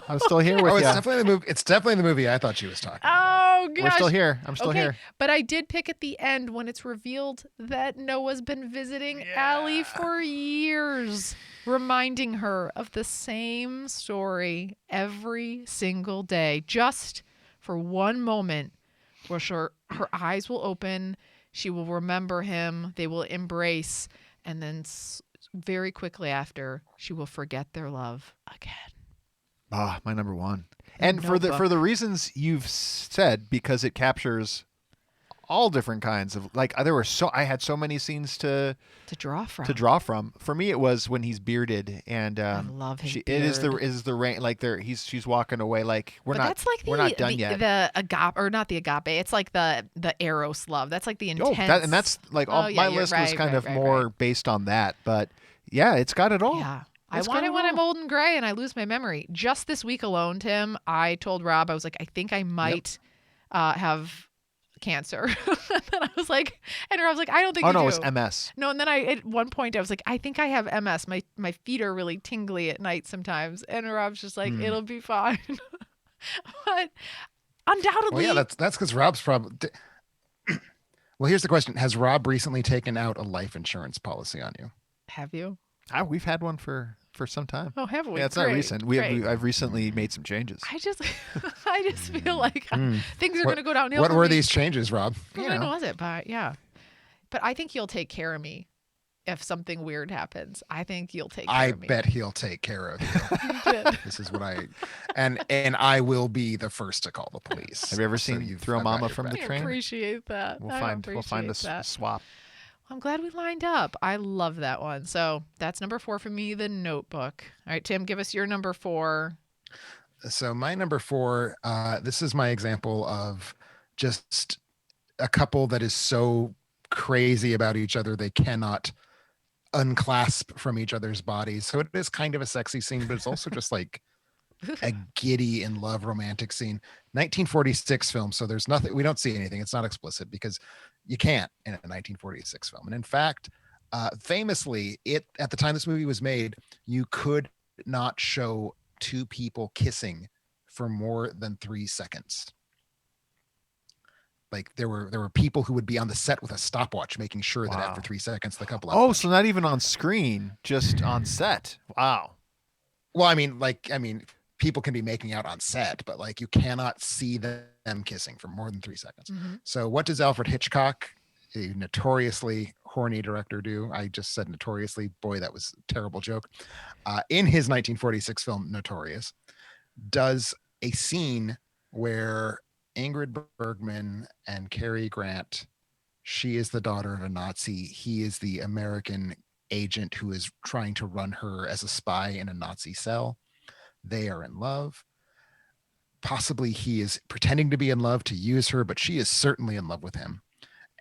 I'm still here with Oh, it's you. definitely the movie. It's definitely the movie I thought she was talking about. Oh gosh. We're still here. I'm still Okay, here. but I did pick at the end when it's revealed that Noah's been visiting Allie for years, reminding her of the same story every single day, just for one moment where her eyes will open, she will remember him, they will embrace, and then very quickly after, she will forget their love again. Ah, my number one. And for the reasons you've said, because it captures all different kinds of like I had so many scenes to draw from. For me, it was when he's bearded and I love his it is beard. the rain like she's walking away like we're not done yet. The agape or not the agape. It's like the eros love. That's like the intense. And that's like all my list was kind of more based on that, but yeah, it's got it all. Yeah. It's I want got it when all. I'm old and gray and I lose my memory. Just this week alone, Tim, I told Rob, I was like, I think I might have cancer. And I was like, and Rob's like, I don't think you do. Oh, no, it's MS. No, and then at one point I was like, I think I have MS. My feet are really tingly at night sometimes. And Rob's just like, it'll be fine. But undoubtedly. Well, yeah, that's because Rob's probably. Well, here's the question: has Rob recently taken out a life insurance policy on you? Have you? We've had one for some time. Oh, have we? Yeah, it's Great, not recent. great. I've recently made some changes. I just feel like things are going to go downhill. What for were me. these changes, Rob? When was it? But yeah. But I think you'll take care of me if something weird happens. I think you'll take care I of me. bet he'll take care of you. You did. This is what and I will be the first to call the police. Have you ever So seen I've Throw got Mama your from the back. I Train? appreciate that. We'll I find a appreciate that. swap. I'm glad we lined up. I love that one. So that's number 4 for me, The Notebook. All right, Tim, give us your number 4. So my number 4, this is my example of just a couple that is so crazy about each other they cannot unclasp from each other's bodies. So it is kind of a sexy scene, but it's also just like a giddy in love romantic scene. 1946 film, so there's nothing, we don't see anything. It's not explicit because you can't in a 1946 film. And in fact, famously, at the time this movie was made, you could not show two people kissing for more than 3 seconds. Like there were people who would be on the set with a stopwatch, making sure that after 3 seconds the couple. Oh, so not even on screen, just on set. Wow. Well, I mean, people can be making out on set, but like you cannot see them kissing for more than 3 seconds. Mm-hmm. So what does Alfred Hitchcock, a notoriously horny director, do? I just said notoriously. Boy, that was a terrible joke. In his 1946 film Notorious, does a scene where Ingrid Bergman and Cary Grant, she is the daughter of a Nazi. He is the American agent who is trying to run her as a spy in a Nazi cell. They are in love. Possibly he is pretending to be in love to use her, but she is certainly in love with him.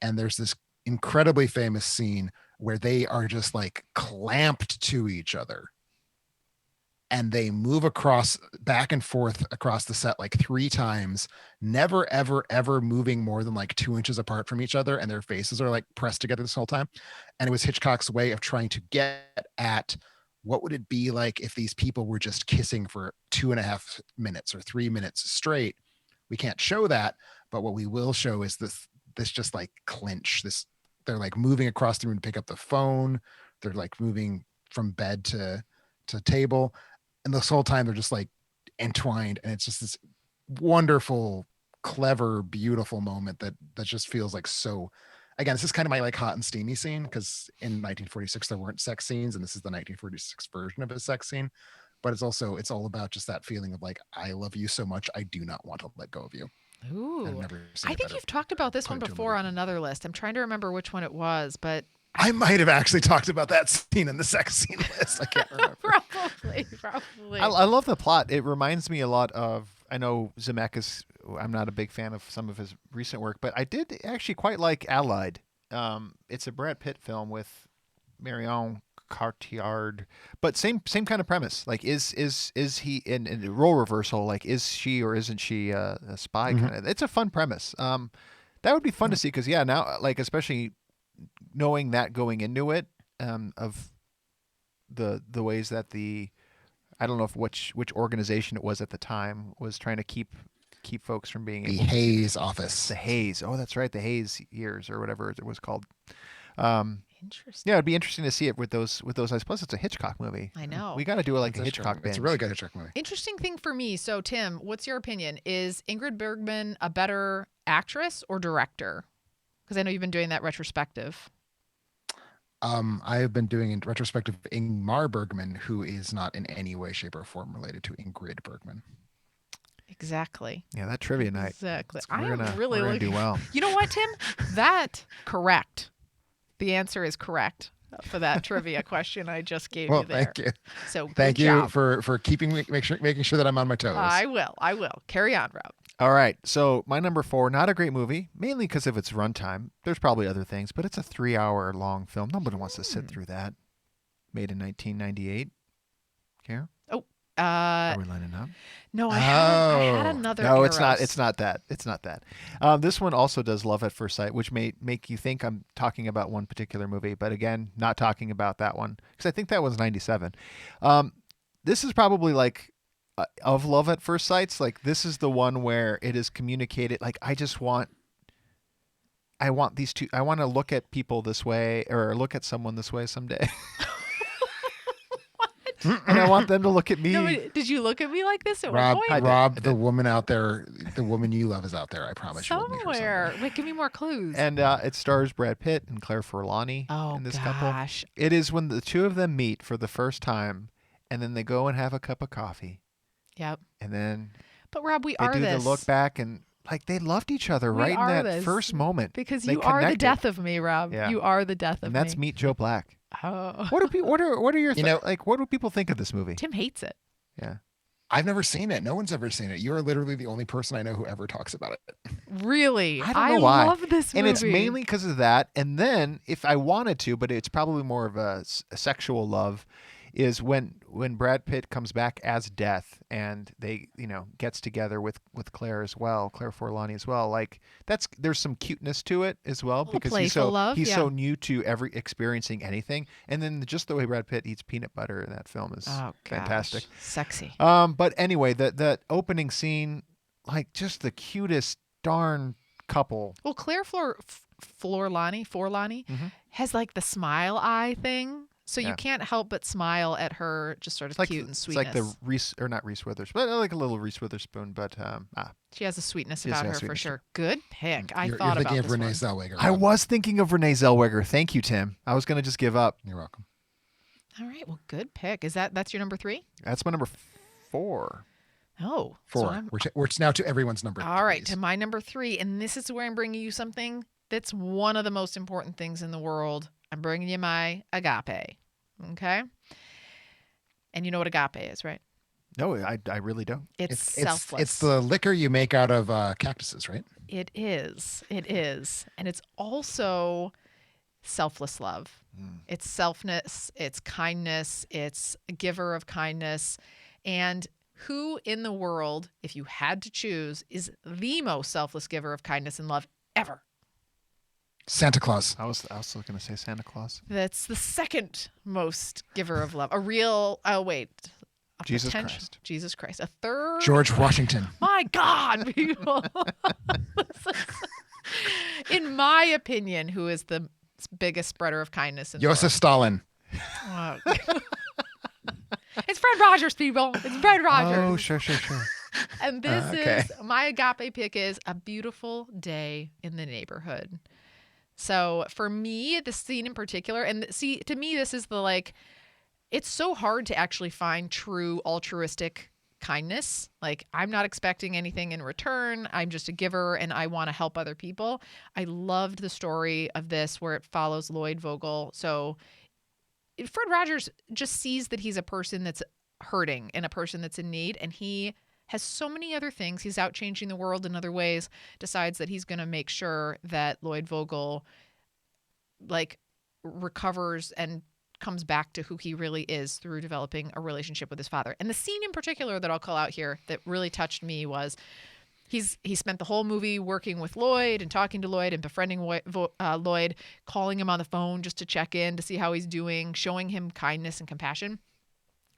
And there's this incredibly famous scene where they are just like clamped to each other. And they move back and forth across the set like 3 times, never, ever, ever moving more than like 2 inches apart from each other. And their faces are like pressed together this whole time. And it was Hitchcock's way of trying to get at what would it be like if these people were just kissing for 2.5 minutes or 3 minutes straight. We can't show that, but what we will show is this just like clinch. They're like moving across the room to pick up the phone. They're like moving from bed to table. And this whole time they're just like entwined, and it's just this wonderful, clever, beautiful moment that just feels like so. Again, this is kind of my like hot and steamy scene, because in 1946 there weren't sex scenes, and this is the 1946 version of a sex scene. But it's all about just that feeling of like, I love you so much, I do not want to let go of you. Ooh, I think you've talked about this one before on another list. I'm trying to remember which one it was, but I might have actually talked about that scene in the sex scene list. I can't remember. Probably. I love the plot. It reminds me a lot of, I know Zemeckis, I'm not a big fan of some of his recent work, but I did actually quite like Allied. It's a Brad Pitt film with Marion Cotillard, but same kind of premise. Like, is he in role reversal? Like, is she or isn't she a spy? Mm-hmm. Kind of. It's a fun premise. That would be fun to see, because now, like, especially knowing that going into it, of the ways that I don't know which organization it was at the time was trying to keep folks from being the able Hayes office. The Hayes. Oh, that's right. The Hayes years or whatever it was called. Interesting. Yeah, it'd be interesting to see it with those eyes. Plus, it's a Hitchcock movie. I know. We got to do it like a Hitchcock binge. It's a really good Hitchcock movie. Interesting thing for me. So, Tim, what's your opinion? Is Ingrid Bergman a better actress or director? Because I know you've been doing that retrospective. I have been doing a retrospective of Ingmar Bergman, who is not in any way, shape, or form related to Ingrid Bergman. Exactly. Yeah, that trivia night. Exactly. We're gonna do well. You know what, Tim? Correct. The answer is correct for that trivia question I just gave you there. Thank you. So thank you job. for making sure that I'm on my toes. I will. Carry on, Rob. All right. So my number 4, not a great movie, mainly because of its runtime. There's probably other things, but it's a 3-hour long film. Nobody wants to sit through that. Made in 1998. Karen? Are we lining up? No, I had another. No, Eros. it's not. It's not that. It's not that. This one also does Love at First Sight, which may make you think I'm talking about one particular movie, but again, not talking about that one, because I think that was 97. This is probably like of Love at First Sights. Like, this is the one where it is communicated. Like, I want these two. I want to look at people this way, or look at someone this way someday. And I want them to look at me. No, did you look at me like this at Rob, one point? Rob, the woman out there, the woman you love is out there. I promise you. Somewhere. Wait, give me more clues. And it stars Brad Pitt and Claire Forlani in this couple. It is when the two of them meet for the first time, and then they go and have a cup of coffee. Yep. And then but Rob, they do the look back, and like they loved each other We right in are that this. first moment. Because They you are the connected. death of me, Rob. Yeah. You are the death of And me. that's Meet Joe Black. Oh. What are your You know- like? What do people think of this movie? Tim hates it. Yeah. I've never seen it. No one's ever seen it. You are literally the only person I know who ever talks about it. Really? I don't know why. love this movie. And it's mainly because of that. And then, if I wanted to, but it's probably more of a sexual love, is when Brad Pitt comes back as Death and they, gets together with Claire as well, Claire Forlani as well. Like there's some cuteness to it as well because he's playful so love, he's yeah. so new to experiencing anything. And then just the way Brad Pitt eats peanut butter in that film is fantastic. Sexy. But anyway, the opening scene, like just the cutest darn couple. Well, Claire Forlani Mhm. has like the smile eye thing. So Yeah. you can't help but smile at her just sort of cute and sweetness. It's like the Reese, or not Reese Witherspoon, but like a little Reese Witherspoon, but she has a sweetness She has about a her for sweetness. sure. Good pick. I You're thought thinking about of this Renee one. Zellweger. I Rob. was thinking of Renee Zellweger. Thank you, Tim. I was going to just give up. You're welcome. All right. Well, good pick. That's your number 3? That's my number 4. Oh, so 4. I'm- We're now to everyone's number. all right, threes. to my number 3, and this is where I'm bringing you something that's one of the most important things in the world. I'm bringing you my agape. Okay. And you know what agape is, right? No, I really don't. It's It's selfless. it's the liquor you make out of cactuses, right? It is. It is. And it's also selfless love. It's selfness, it's kindness, it's a giver of kindness. And who in the world, if you had to choose, is the most selfless giver of kindness and love ever? Santa Claus. I was going to say Santa Claus. That's the second most giver of love. Jesus Christ. Jesus Christ. A third. George Washington. My God, people. In my opinion, who is the biggest spreader of kindness in the Joseph Stalin. world? Oh. It's Fred Rogers, people. It's Fred Rogers. Oh, sure. And this Okay. is my agape pick is A Beautiful Day in the Neighborhood. So for me, the scene in particular, and see, to me, this is it's so hard to actually find true altruistic kindness. Like, I'm not expecting anything in return. I'm just a giver and I want to help other people. I loved the story of this where it follows Lloyd Vogel. So Fred Rogers just sees that he's a person that's hurting and a person that's in need, and he has so many other things. He's out changing the world in other ways, decides that he's going to make sure that Lloyd Vogel recovers and comes back to who he really is through developing a relationship with his father. And the scene in particular that I'll call out here that really touched me was he spent the whole movie working with Lloyd and talking to Lloyd and befriending Lloyd, calling him on the phone just to check in to see how he's doing, showing him kindness and compassion.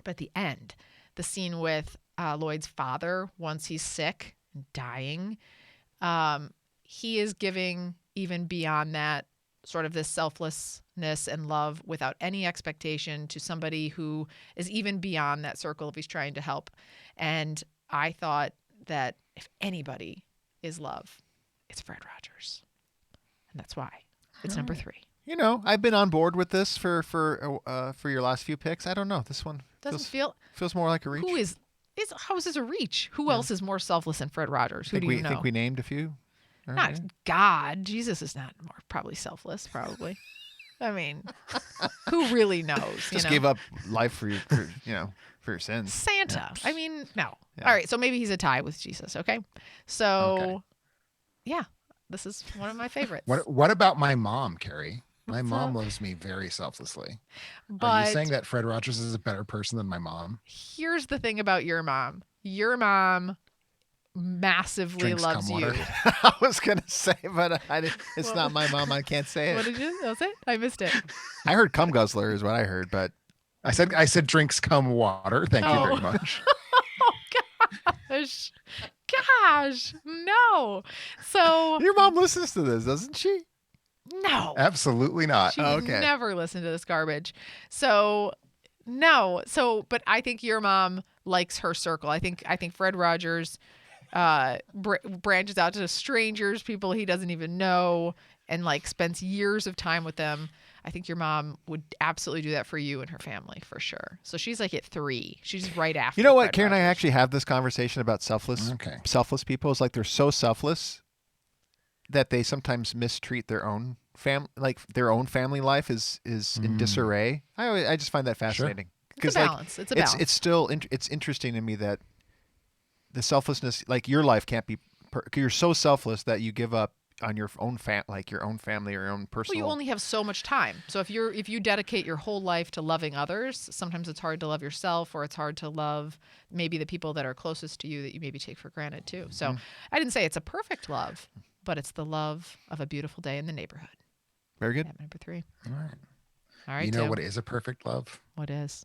But at the end, the scene with Lloyd's father, once he's sick and dying, he is giving even beyond that, sort of this selflessness and love without any expectation to somebody who is even beyond that circle if he's trying to help. And I thought that if anybody is love, it's Fred Rogers. And that's why it's number 3. I've been on board with this for your last few picks. I don't know. This one Doesn't feels more like a reach. how is this a reach? Who else is more selfless than Fred Rogers? Who do you know? Think we named a few? Not God. Jesus is not probably selfless, probably. I mean, who really knows? Just gave up life for your sins. Santa. Yeah. I mean, no. Yeah. All right, so maybe he's a tie with Jesus, okay? So, yeah, this is one of my favorites. What about my mom, Carrie? My What's mom up? loves me very selflessly. Are But you saying that Fred Rogers is a better person than my mom? here's the thing about your mom. Your mom massively Drinks loves cum you. water. I was going to say, but it's not my mom. I can't say What it. did you? That was it? I missed it. I heard cum guzzler is what I heard, but I said drinks cum water. Thank you Oh. very much. Gosh, no. So, your mom listens to this, doesn't she? no. Absolutely not. She would okay. never listen to this garbage. So no. So, but I think your mom likes her circle. I think Fred Rogers branches out to strangers, people he doesn't even know, and spends years of time with them. I think your mom would absolutely do that for you and her family for sure. So she's like at 3. She's right after. You know what? Fred Karen and I Rogers. actually have this conversation about selfless people. It's like they're so selfless that they sometimes mistreat their own their own family life is in disarray. I just find that fascinating. It's a balance. It's a balance. It's still it's interesting to me that the selflessness, like your life can't be. You're so selfless that you give up on your own your own family or your own personal. Well, you only have so much time. So if you dedicate your whole life to loving others, sometimes it's hard to love yourself, or it's hard to love maybe the people that are closest to you that you maybe take for granted too. So I didn't say it's a perfect love, but it's the love of a beautiful day in the neighborhood. Very good. At number 3. All right. All right. You know Tim. what is a perfect love? What is?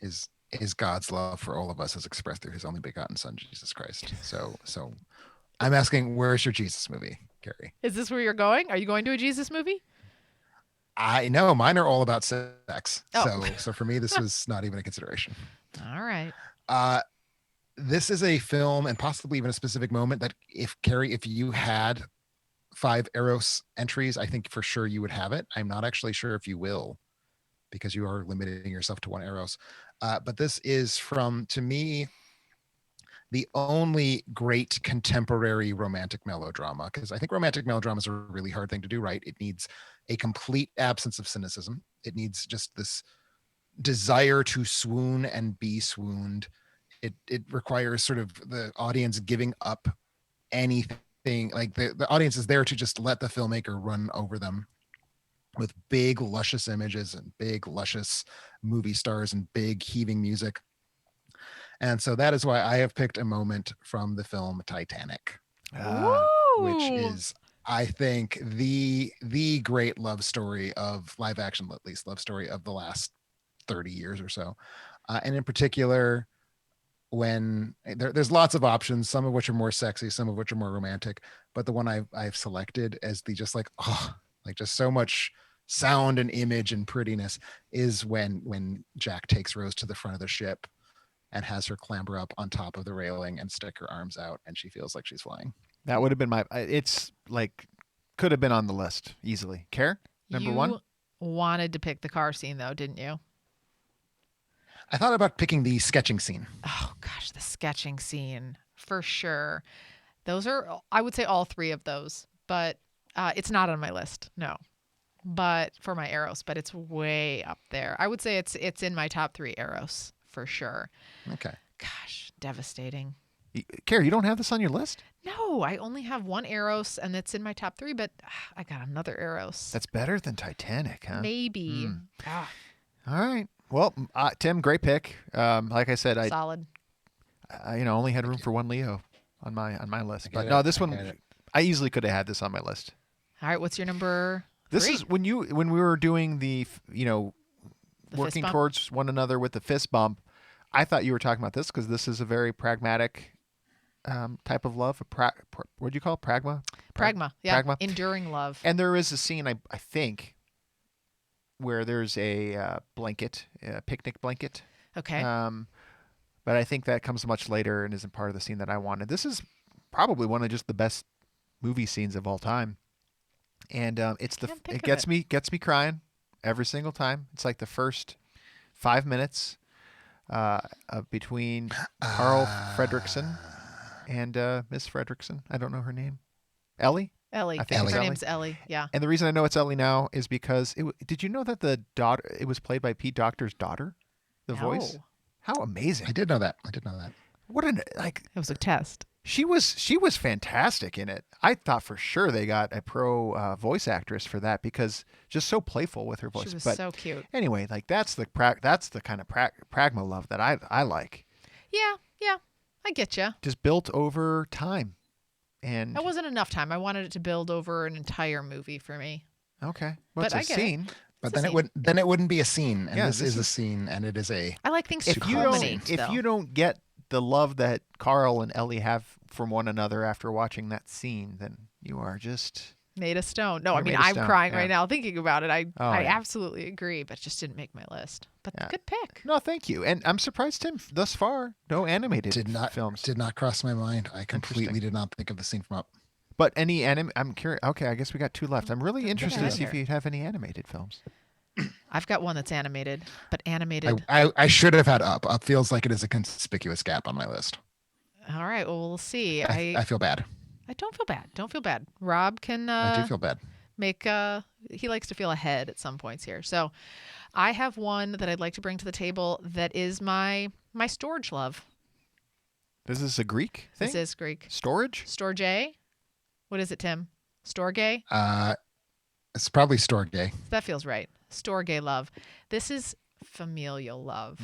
Is God's love for all of us as expressed through his only begotten son, Jesus Christ. So I'm asking, where's your Jesus movie, Carrie? Is this where you're going? Are you going to a Jesus movie? I know mine are all about sex. Oh. So for me, this was not even a consideration. All right. This is a film and possibly even a specific moment that if you had 5 Eros entries, I think for sure you would have it. I'm not actually sure if you will, because you are limiting yourself to 1 Eros. But this is to me, the only great contemporary romantic melodrama, because I think romantic melodrama is a really hard thing to do right. It needs a complete absence of cynicism. It needs just this desire to swoon and be swooned. It requires sort of the audience giving up anything. Like the audience is there to just let the filmmaker run over them with big luscious images and big luscious movie stars and big heaving music. And so that is why I have picked a moment from the film Titanic, which is, I think, the great love story of live action, at least love story of the last 30 years or so. And in particular, when there's lots of options, some of which are more sexy, some of which are more romantic, but the one I've selected as the just just so much sound and image and prettiness is when Jack takes Rose to the front of the ship and has her clamber up on top of the railing and stick her arms out, and she feels like she's flying. That would have been it's like, could have been on the list easily. Care? Number 1? You wanted to pick the car scene though, didn't you? I thought about picking the sketching scene. Oh gosh, the sketching scene for sure. Those are, I would say, all 3 of those, but it's not on my list. No, but for my Eros, but it's way up there. I would say it's in my top 3 Eros for sure. Okay. Gosh, devastating. Carrie, you don't have this on your list? No, I only have 1 Eros, and it's in my top 3. But I got another Eros. That's better than Titanic, huh? Maybe. All right. Well, Tim, great pick. Like I said, Solid. I only had room for 1 Leo on my list, but this one, I easily could have had this on my list. All right, what's your number 3? This is when we were doing the working towards one another with the fist bump. I thought you were talking about this because this is a very pragmatic type of love. What do you call it? Pragma? Pragma. Yeah. Pragma. Enduring love. And there is a scene, I think, where there's a blanket, a picnic blanket. Okay. But I think that comes much later and isn't part of the scene that I wanted. This is probably one of just the best movie scenes of all time. And it gets me crying every single time. It's like the first 5 minutes between Carl Fredricksen and Miss Fredricksen. I don't know her name. Ellie? Ellie. I think Her name's Ellie. Yeah. And the reason I know it's Ellie now is because did you know that it was played by Pete Docter's daughter, the voice? How amazing. I did know that. What it was a test. She was fantastic in it. I thought for sure they got a pro voice actress for that because just so playful with her voice. She was so cute. Anyway, like that's the kind of pragma love that I like. Yeah, I get you. Just built over time, and that wasn't enough time. I wanted it to build over an entire movie for me. Okay, well, but it's a scene. But then it wouldn't be a scene, and this is a scene, and it is a. I like things if you don't get the love that Carl and Ellie have from one another after watching that scene, then you are just made of stone. No, I mean I'm crying right now thinking about it. I absolutely agree, but it just didn't make my list. But good pick. No, thank you. And I'm surprised, Tim, thus far, no animated films. Did not cross my mind. I completely did not think of the scene from Up. But any I'm curious. Okay, I guess we got 2 left. I'm really interested to see if you have any animated films. I've got one that's animated, but animated. I should have had Up. Up feels like it is a conspicuous gap on my list. All right. Well, we'll see. I feel bad. I don't feel bad. Don't feel bad. Rob can I do feel bad. make he likes to feel ahead at some points here. So I have one that I'd like to bring to the table that is my storage love. This is a Greek thing? This is Greek. Storage? Storge? What is it, Tim? Storge? It's probably Storge. That feels right. Storge love. This is familial love.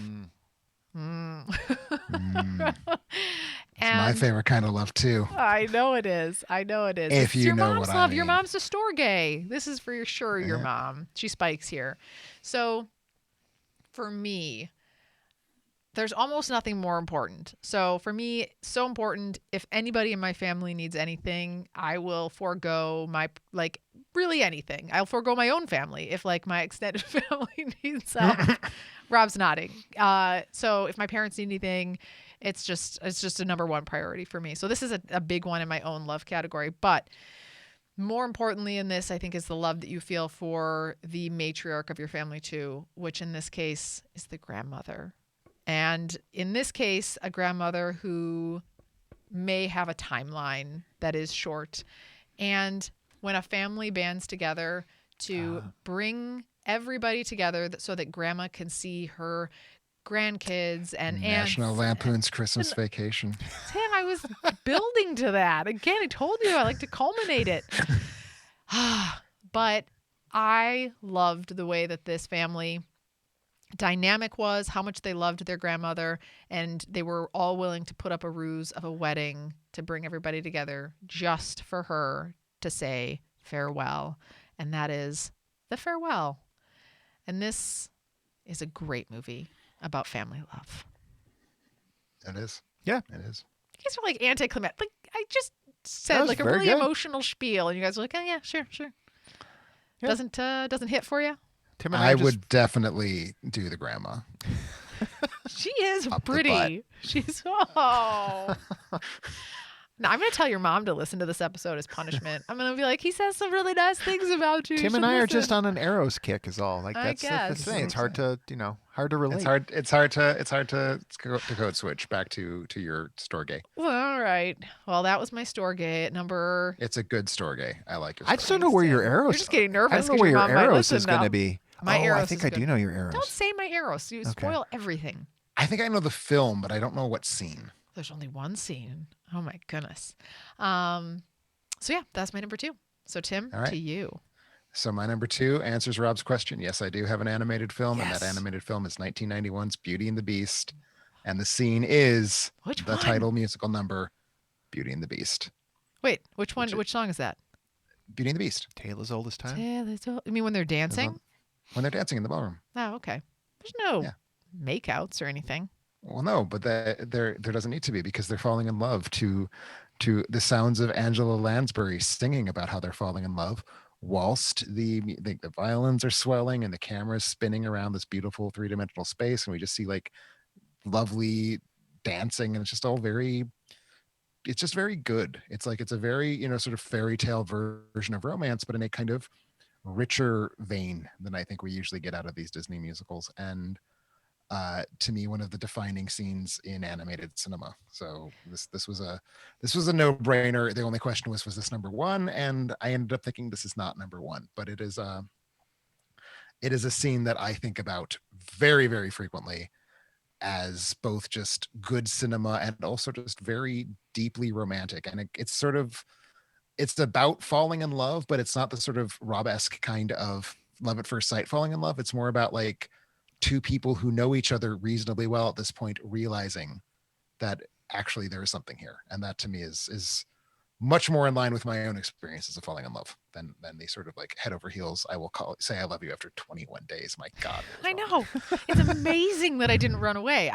It's my favorite kind of love too. I know it is. If It's you your know mom's what love. I Your mean. mom's a storge. This is for sure your mom. She spikes here. So for me, there's almost nothing more important. So for me, so important. If anybody in my family needs anything, I will forego really anything. I'll forego my own family if my extended family needs help. Rob's nodding. So if my parents need anything, it's just a number one priority for me. So this is a big one in my own love category. But more importantly in this, I think, is the love that you feel for the matriarch of your family too, which in this case is the grandmother. And in this case, a grandmother who may have a timeline that is short. And when a family bands together to bring everybody together so that grandma can see her grandkids and National aunts. Lampoon's Christmas Vacation. Tim, I was building to that. Again, I told you I like to culminate it. But I loved the way that this family dynamic was, how much they loved their grandmother, and they were all willing to put up a ruse of a wedding to bring everybody together just for her to say farewell. And that is The Farewell. And this is a great movie about family love. It is. Yeah. It is. You guys are like anticlimactic. I just said was a very really good. emotional spiel, and you guys are like, oh yeah, sure. Yeah. Doesn't hit for you? Tim and I just, would definitely do the grandma. She is Up the pretty. She's Now, I'm going to tell your mom to listen to this episode as punishment. I'm going to be like, he says some really nice things about you. You Tim should and I are listen." just on an Eros kick is all. I That's the guess. thing. It's hard to relate. It's hard to code switch back to your Storge. Well, all right. Well, that was my Storge at number. It's a good Storge. I like your I just don't Storge. know where your You're Eros. just getting nervous I don't know 'cause where your your mom might Eros listen is going now. to be. My I Eros think is I good. do know your Eros. Don't say my Eros. You spoil everything. I think I know the film, but I don't know what scene. There's only one scene. Oh my goodness. So yeah, that's my number 2. So Tim, All right. to you. So my number 2 answers Rob's question. Yes, I do have an animated film, and Yes. that animated film is 1991's Beauty and the Beast. And the scene is Which the one? title musical number, Beauty and the Beast. Wait, which one? Which- Which song is that? Beauty and the Beast. Tale as old as time. You mean when they're dancing? When they're dancing in the ballroom. Oh, okay. There's no Yeah. makeouts or anything. Well, no, but there doesn't need to be, because they're falling in love to the sounds of Angela Lansbury singing about how they're falling in love, whilst the violins are swelling and the camera's spinning around this beautiful 3-dimensional space, and we just see lovely dancing, and it's just very good. It's a very sort of fairy tale version of romance, but in a kind of richer vein than I think we usually get out of these Disney musicals. And to me, one of the defining scenes in animated cinema. So this was a no-brainer. The only question was this number 1? And I ended up thinking this is not number 1, but it is a scene that I think about very, very frequently as both just good cinema and also just very deeply romantic. And it's about falling in love, but it's not the sort of Rob-esque kind of love at first sight falling in love. It's more about two people who know each other reasonably well at this point, realizing that actually there is something here. And that to me is much more in line with my own experiences of falling in love than the sort of head over heels, I will say I love you after 21 days. My God. I know. It's amazing that I didn't run away.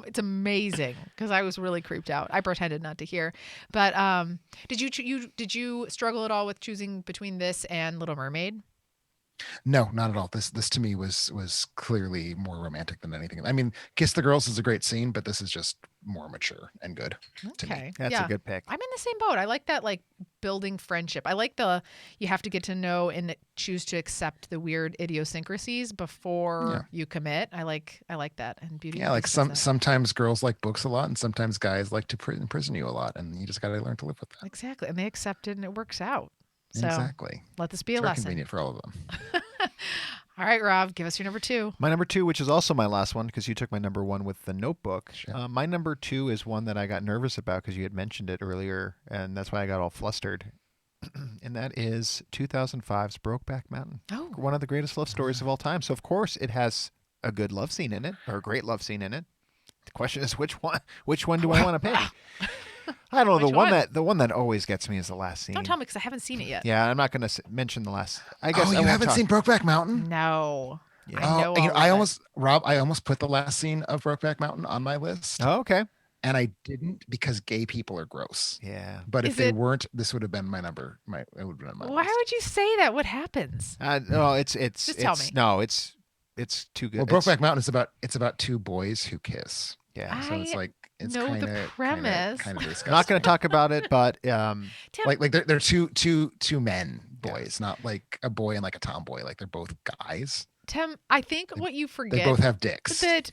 It's amazing because I was really creeped out. I pretended not to hear. But did you struggle at all with choosing between this and Little Mermaid? No, not at all. This to me was clearly more romantic than anything. I mean, Kiss the Girls is a great scene, but this is just more mature and good to me. Okay. That's yeah. a good pick. I'm in the same boat. I like that, like building friendship. I like you have to get to know and choose to accept the weird idiosyncrasies before you commit. I like that. And Beauty. Yeah, and the like Beast does that. sometimes girls like books a lot, and sometimes guys like to imprison you a lot, and you just got to learn to live with that. Exactly. And they accept it and it works out. So Exactly. let this be a It's very lesson. convenient for all of them. All right, Rob, give us your number 2. My number 2, which is also my last one because you took my number 1 with The Notebook. Sure. My number 2 is one that I got nervous about because you had mentioned it earlier, and that's why I got all flustered. And that is 2005's Brokeback Mountain. Oh. One of the greatest love stories of all time. So, of course, it has a good love scene in it, or a great love scene in it. The question is, which one do I want to pick? I don't know. Which The one that always gets me is the last scene. Don't tell me because I haven't seen it yet. Yeah, I'm not going to mention the last. I guess Oh, I you won't haven't talk. seen Brokeback Mountain? No. Yeah. I know. You know, all of it. I almost put the last scene of Brokeback Mountain on my list, Oh, okay. and I didn't because gay people are gross. Yeah. But if Is they it- weren't, this would have been my number. It would have been on my Why list. would you say that? What happens? No, it's Just tell me. No, it's too good. Well, It's- Brokeback Mountain is about two boys who kiss. Yeah. So it's like it's know the kind premise. of disgusting. Not going to talk about it, but Tim, like they're two men boys, not like a boy and like a tomboy. Like they're both guys. Tim, I think what you They forget both have dicks. that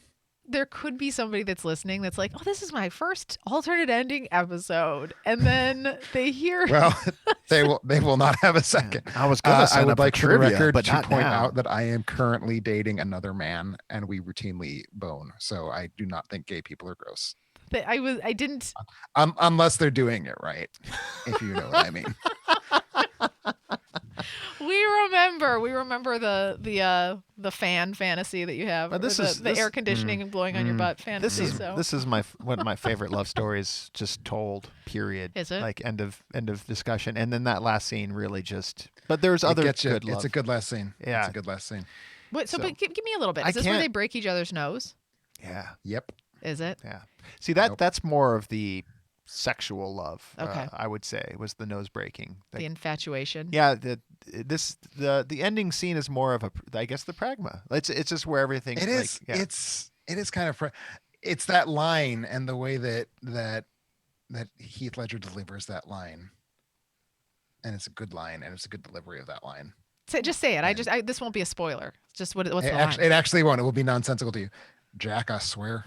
there could be somebody that's listening that's like, oh, this is my first alternate ending episode. And then they hear Well, they will not have a second. I was going to I sign would up for like for the trivia, record but to not point now. out that I am currently dating another man, and we routinely bone. So I do not think gay people are gross, that I didn't. unless they're doing it right. If you know what I mean. We remember the fan fantasy that you have. But this or is- the this- air conditioning and blowing on your butt fantasy. This is one of my favorite love stories just told, period. Is it? Like end of discussion. And then that last scene really just, but there's other It gets you. good love. It's a good last scene. Yeah. It's a good last scene. Wait, so- but give me a little bit. I Is this where can't- they break each other's nose? Yeah. Yep. Is it? Yeah. See, that Nope. that's more of the sexual love. Okay. I would say was the nose breaking. The infatuation. Yeah, the ending scene is more of I guess the pragma. It's just where everything. It is. Like, yeah. It is kind of. It's that line and the way that Heath Ledger delivers that line, and it's a good line, and it's a good delivery of that line. Just say it. This won't be a spoiler. Just what's the line? It actually won't. It will be nonsensical to you, Jack. I swear.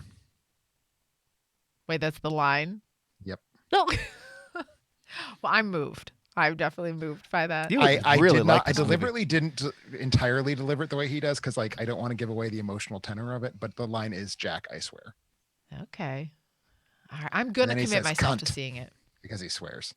Wait, that's the line. Yep. No. Well, I'm moved. I'm definitely moved by that. You would I really did like not. I this movie. deliberately didn't entirely deliver it the way he does because, like, I don't want to give away the emotional tenor of it. But the line is Jack. I swear, Okay. All right. I'm gonna then he commit says, myself to "Cunt." seeing it. because he swears.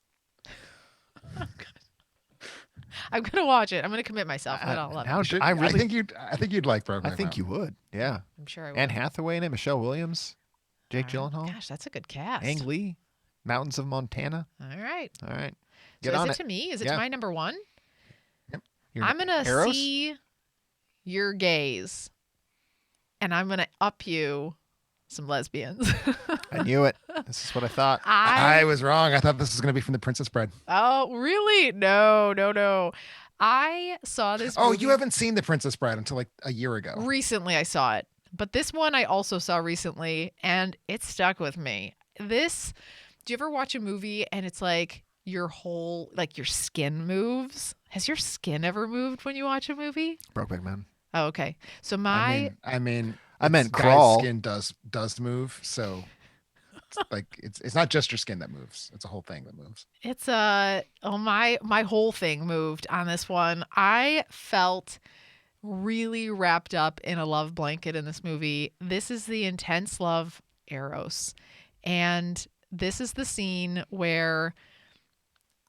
I'm gonna watch it. I'm gonna commit myself. But I'll love Now it. I really, I think you'd like Brokeback I think you Mountain. would. Yeah. I'm sure I will. Anne Hathaway in it, Michelle Williams, Jake All right. Gyllenhaal, Gosh, that's a good cast. Ang Lee, Mountains of Montana. All right. All right. So Get is on it it. to me? Is it Yeah. to my number 1? Your I'm gonna Eros? see your gaze, and I'm gonna up you some lesbians. I knew it. This is what I thought. I was wrong. I thought this was going to be from The Princess Bride. Oh, really? No. I saw this. Oh, movie you haven't seen The Princess Bride until like a year ago. recently. I saw it, but this one I also saw recently, and it stuck with me. This. Do you ever watch a movie and it's like your whole, like your skin moves? Has your skin ever moved when you watch a movie? Brokeback Mountain. Oh, okay. So I meant it's- guys' crawl. skin does move, so it's not just your skin that moves; it's a whole thing that moves. It's my whole thing moved on this one. I felt really wrapped up in a love blanket in this movie. This is the intense love Eros. And this is the scene where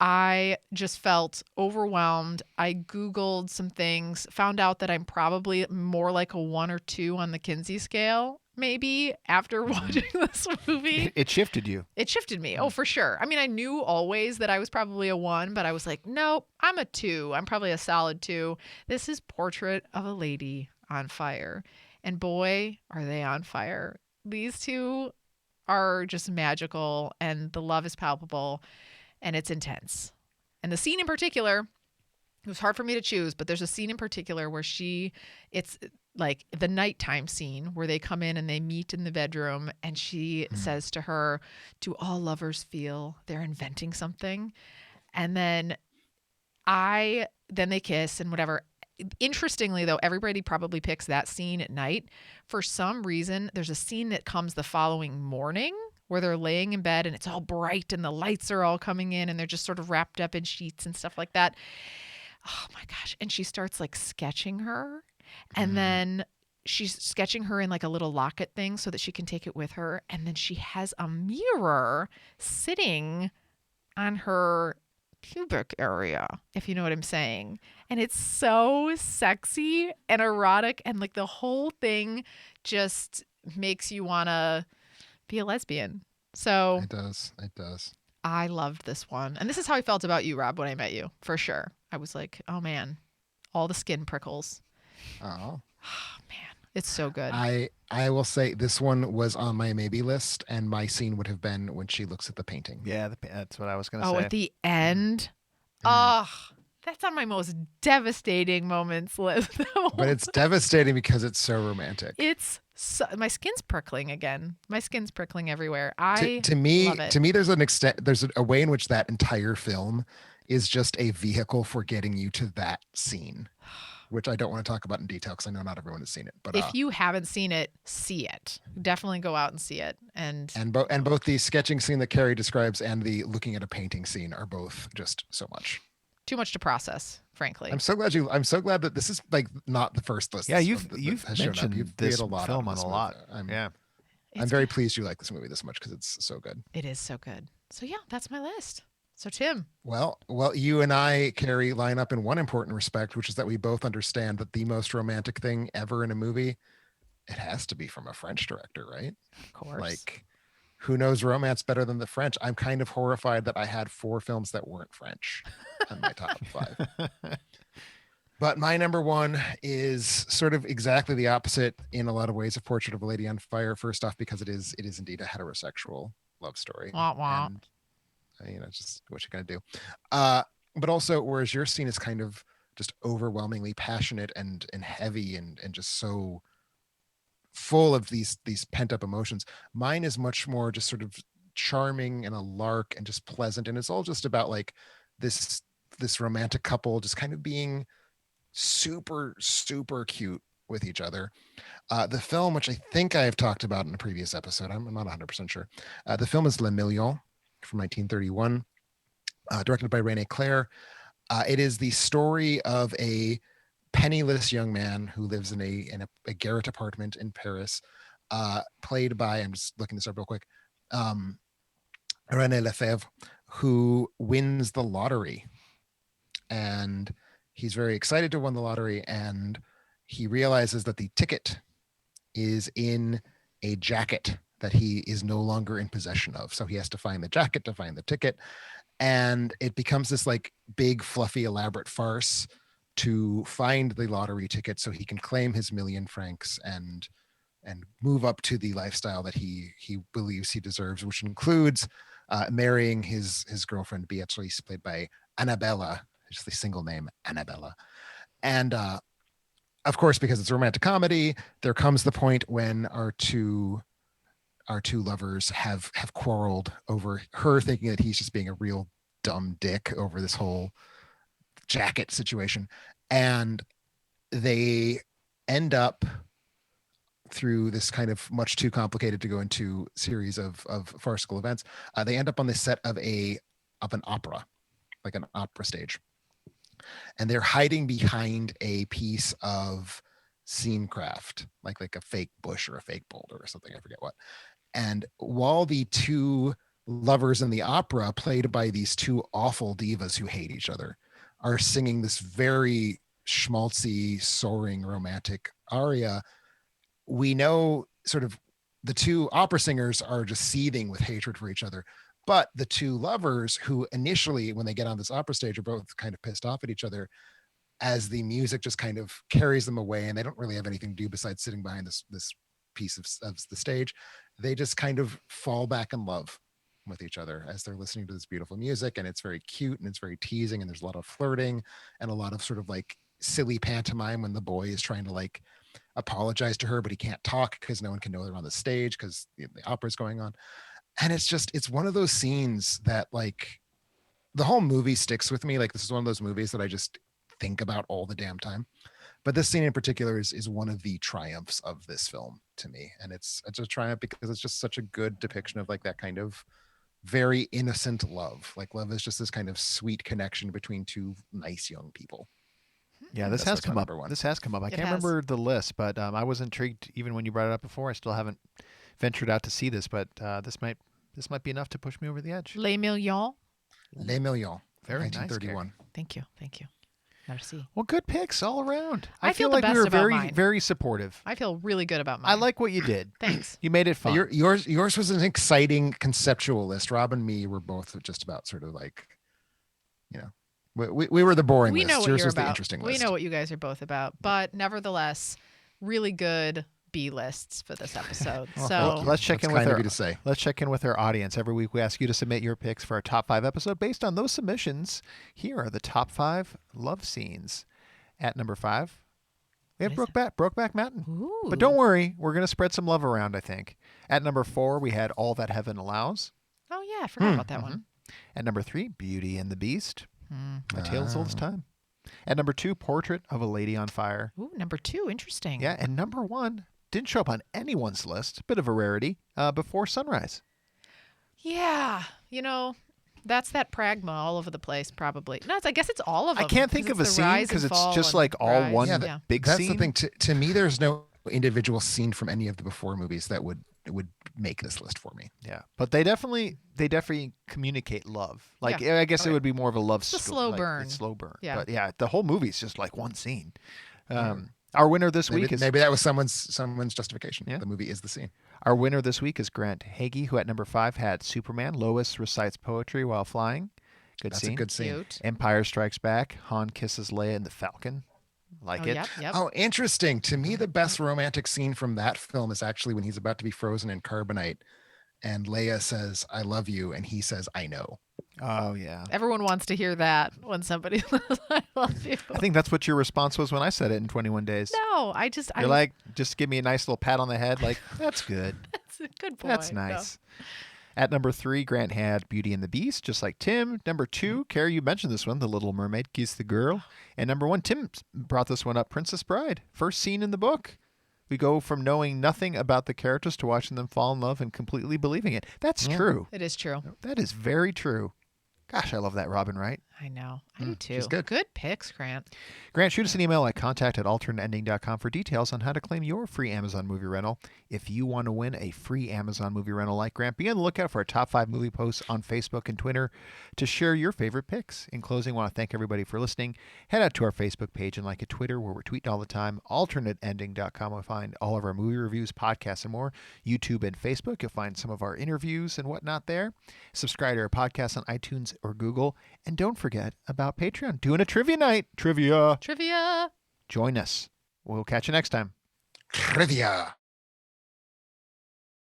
I just felt overwhelmed. I Googled some things, found out that I'm probably more like a 1 or 2 on the Kinsey scale, maybe, after watching this movie. It shifted you. It shifted me. Oh, for sure. I mean, I knew always that I was probably a 1, but I was like, nope, I'm a 2. I'm probably a solid 2. This is Portrait of a Lady on Fire. And boy, are they on fire. These two are just magical, and the love is palpable, and it's intense. And the scene in particular It was hard for me to choose, but there's a scene in particular where it's like the nighttime scene where they come in and they meet in the bedroom, and she says to her, "Do all lovers feel they're inventing something?" And then they kiss and whatever. Interestingly, though, everybody probably picks that scene at night. For some reason, there's a scene that comes the following morning where they're laying in bed and it's all bright and the lights are all coming in and they're just sort of wrapped up in sheets and stuff like that. Oh my gosh. And she starts like sketching her. And then she's sketching her in like a little locket thing so that she can take it with her. And then she has a mirror sitting on her pubic area, if you know what I'm saying. And it's so sexy and erotic. And like the whole thing just makes you want to be a lesbian. So It does. I loved this one. And this is how I felt about you, Rob, when I met you, for sure. I was like, oh man, all the skin prickles. Oh. Man, it's so good. I will say this one was on my maybe list, and my scene would have been when she looks at the painting. Yeah, that's what I was going to Oh, say. at the end? Oh, that's on my most devastating moments list. But it's devastating because it's so romantic. My skin's prickling again. My skin's prickling everywhere. I to me, love it. to me, there's a way in which that entire film is just a vehicle for getting you to that scene, which I don't want to talk about in detail because I know not everyone has seen it. But if you haven't seen it, see it. Definitely go out and see it. And both the sketching scene that Carrie describes and the looking at a painting scene are both just so much. Too much to process, frankly. I'm so glad that this is like not the first list. Yeah, that you've has shown up. mentioned You've this made a lot film out on of this a lot. movie. Yeah. I'm very pleased you like this movie this much because it's so good. It is so good. So yeah, that's my list. So Tim. Well, you and I, Carrie, line up in one important respect, which is that we both understand that the most romantic thing ever in a movie, it has to be from a French director, right? Of course. Like, who knows romance better than the French? I'm kind of horrified that I had 4 films that weren't French on my top 5. But my number 1 is sort of exactly the opposite in a lot of ways of Portrait of a Lady on Fire. First off, because it is indeed a heterosexual love story. Wah, wah. And, just what you're going to do. But also, whereas your scene is kind of just overwhelmingly passionate and heavy and just so full of these pent up emotions, mine is much more just sort of charming and a lark and just pleasant. And it's all just about like this romantic couple just kind of being super, super cute with each other. The film, which I think I have talked about in a previous episode, I'm not 100% sure. The film is Le Million from 1931, directed by René Clair. It is the story of a penniless young man who lives in a garret apartment in Paris, played by, I'm just looking this up real quick, René Lefebvre, who wins the lottery. And he's very excited to win the lottery, and he realizes that the ticket is in a jacket that he is no longer in possession of. So he has to find the jacket to find the ticket. And it becomes this like big, fluffy, elaborate farce to find the lottery ticket so he can claim his million francs and move up to the lifestyle that he believes he deserves, which includes marrying his girlfriend Beatrice, played by Annabella, just the single name Annabella. And of course, because it's a romantic comedy, there comes the point when our two lovers have quarreled over her thinking that he's just being a real dumb dick over this whole jacket situation. And they end up, through this kind of much too complicated to go into series of farcical events, they end up on the set of an opera, like an opera stage. And they're hiding behind a piece of scene craft, like a fake bush or a fake boulder or something, I forget what. And while the two lovers in the opera, played by these two awful divas who hate each other, are singing this very schmaltzy, soaring, romantic aria, we know sort of the two opera singers are just seething with hatred for each other. But the two lovers, who initially, when they get on this opera stage, are both kind of pissed off at each other, as the music just kind of carries them away and they don't really have anything to do besides sitting behind this piece of the stage, they just kind of fall back in love. with each other as they're listening to this beautiful music, and it's very cute and it's very teasing, and there's a lot of flirting and a lot of sort of like silly pantomime when the boy is trying to like apologize to her, but he can't talk because no one can know they're on the stage because the opera's going on. And it's one of those scenes that like the whole movie sticks with me. Like this is one of those movies that I just think about all the damn time. But this scene in particular is one of the triumphs of this film to me. And it's a triumph because it's just such a good depiction of like that kind of very innocent love. Like love is just this kind of sweet connection between two nice young people. Yeah, this has come up. This has come up. I can't remember the list, but I was intrigued even when you brought it up before. I still haven't ventured out to see this, but this might be enough to push me over the edge. Les Millions. Les Millions. Very 1931. Nice, Thank you. Merci. Well, good picks all around. I feel like the we were best about very, mine. very supportive. I feel really good about mine. I like what you did. Thanks. You made it fun. Yours was an exciting conceptual list. Rob and me were both just about sort of like, you know, we were the boring We list. know what Yours you're was about. the interesting We list. know what you guys are both about, but nevertheless, really good B lists for this episode. Well, So let's check in That's with kind of our you to say. Let's check in with our audience. Every week we ask you to submit your picks for our top 5 episode. Based on those submissions, here are the top 5 love scenes. At number 5, we have What is Brokeback Mountain. Ooh. But don't worry, we're going to spread some love around, I think. At number 4, we had All That Heaven Allows. Oh yeah, I forgot about that one. At number 3, Beauty and the Beast. A Tale as Old as Time. At number 2, Portrait of a Lady on Fire. Ooh, number 2, interesting. Yeah, and number 1 didn't show up on anyone's list. Bit of a rarity. Before Sunrise. Yeah, that's that pragma all over the place, probably. No, I guess it's all of them. I can't think of a scene because it's just like all one big That's scene. the thing. To me, there's no individual scene from any of the before movies that would make this list for me. Yeah, but they definitely communicate love. Like I guess it would be more of a love story. It's a slow burn. It's slow burn. Yeah. But yeah, the whole movie is just like one scene. Our winner this week is maybe that was someone's justification. Yeah. The movie is the scene. Our winner this week is Grant Hagee, who at number 5 had Superman. Lois recites poetry while flying. That's scene. a good scene. Cute. Empire Strikes Back. Han kisses Leia in the Falcon. Like it. Yep. Oh, interesting. To me, the best romantic scene from that film is actually when he's about to be frozen in carbonite and Leia says, "I love you," and he says, "I know." Oh yeah. Everyone wants to hear that when somebody says, I love you. I think that's what your response was when I said it in 21 days. No, You're like, just give me a nice little pat on the head. Like, that's good. that's a good point. That's nice. At number 3, Grant had Beauty and the Beast, just like Tim. Number 2, Carrie, you mentioned this one, The Little Mermaid, Kiss the Girl. And number 1, Tim brought this one up, Princess Bride. First scene in the book. We go from knowing nothing about the characters to watching them fall in love and completely believing it. That's true. It is true. That is very true. Gosh, I love that Robin Wright. I know. I do too. she's good. Good picks, Grant. Grant, shoot us an email at contact@alternateending.com for details on how to claim your free Amazon movie rental. If you want to win a free Amazon movie rental like Grant, be on the lookout for our top 5 movie posts on Facebook and Twitter to share your favorite picks. In closing, I want to thank everybody for listening. Head out to our Facebook page and like a Twitter where we're tweeting all the time. Alternateending.com will find all of our movie reviews, podcasts, and more. YouTube and Facebook, you'll find some of our interviews and whatnot there. Subscribe to our podcast on iTunes or Google. And don't forget about Patreon. Doing a trivia night. Trivia. Trivia. Join us. We'll catch you next time. Trivia.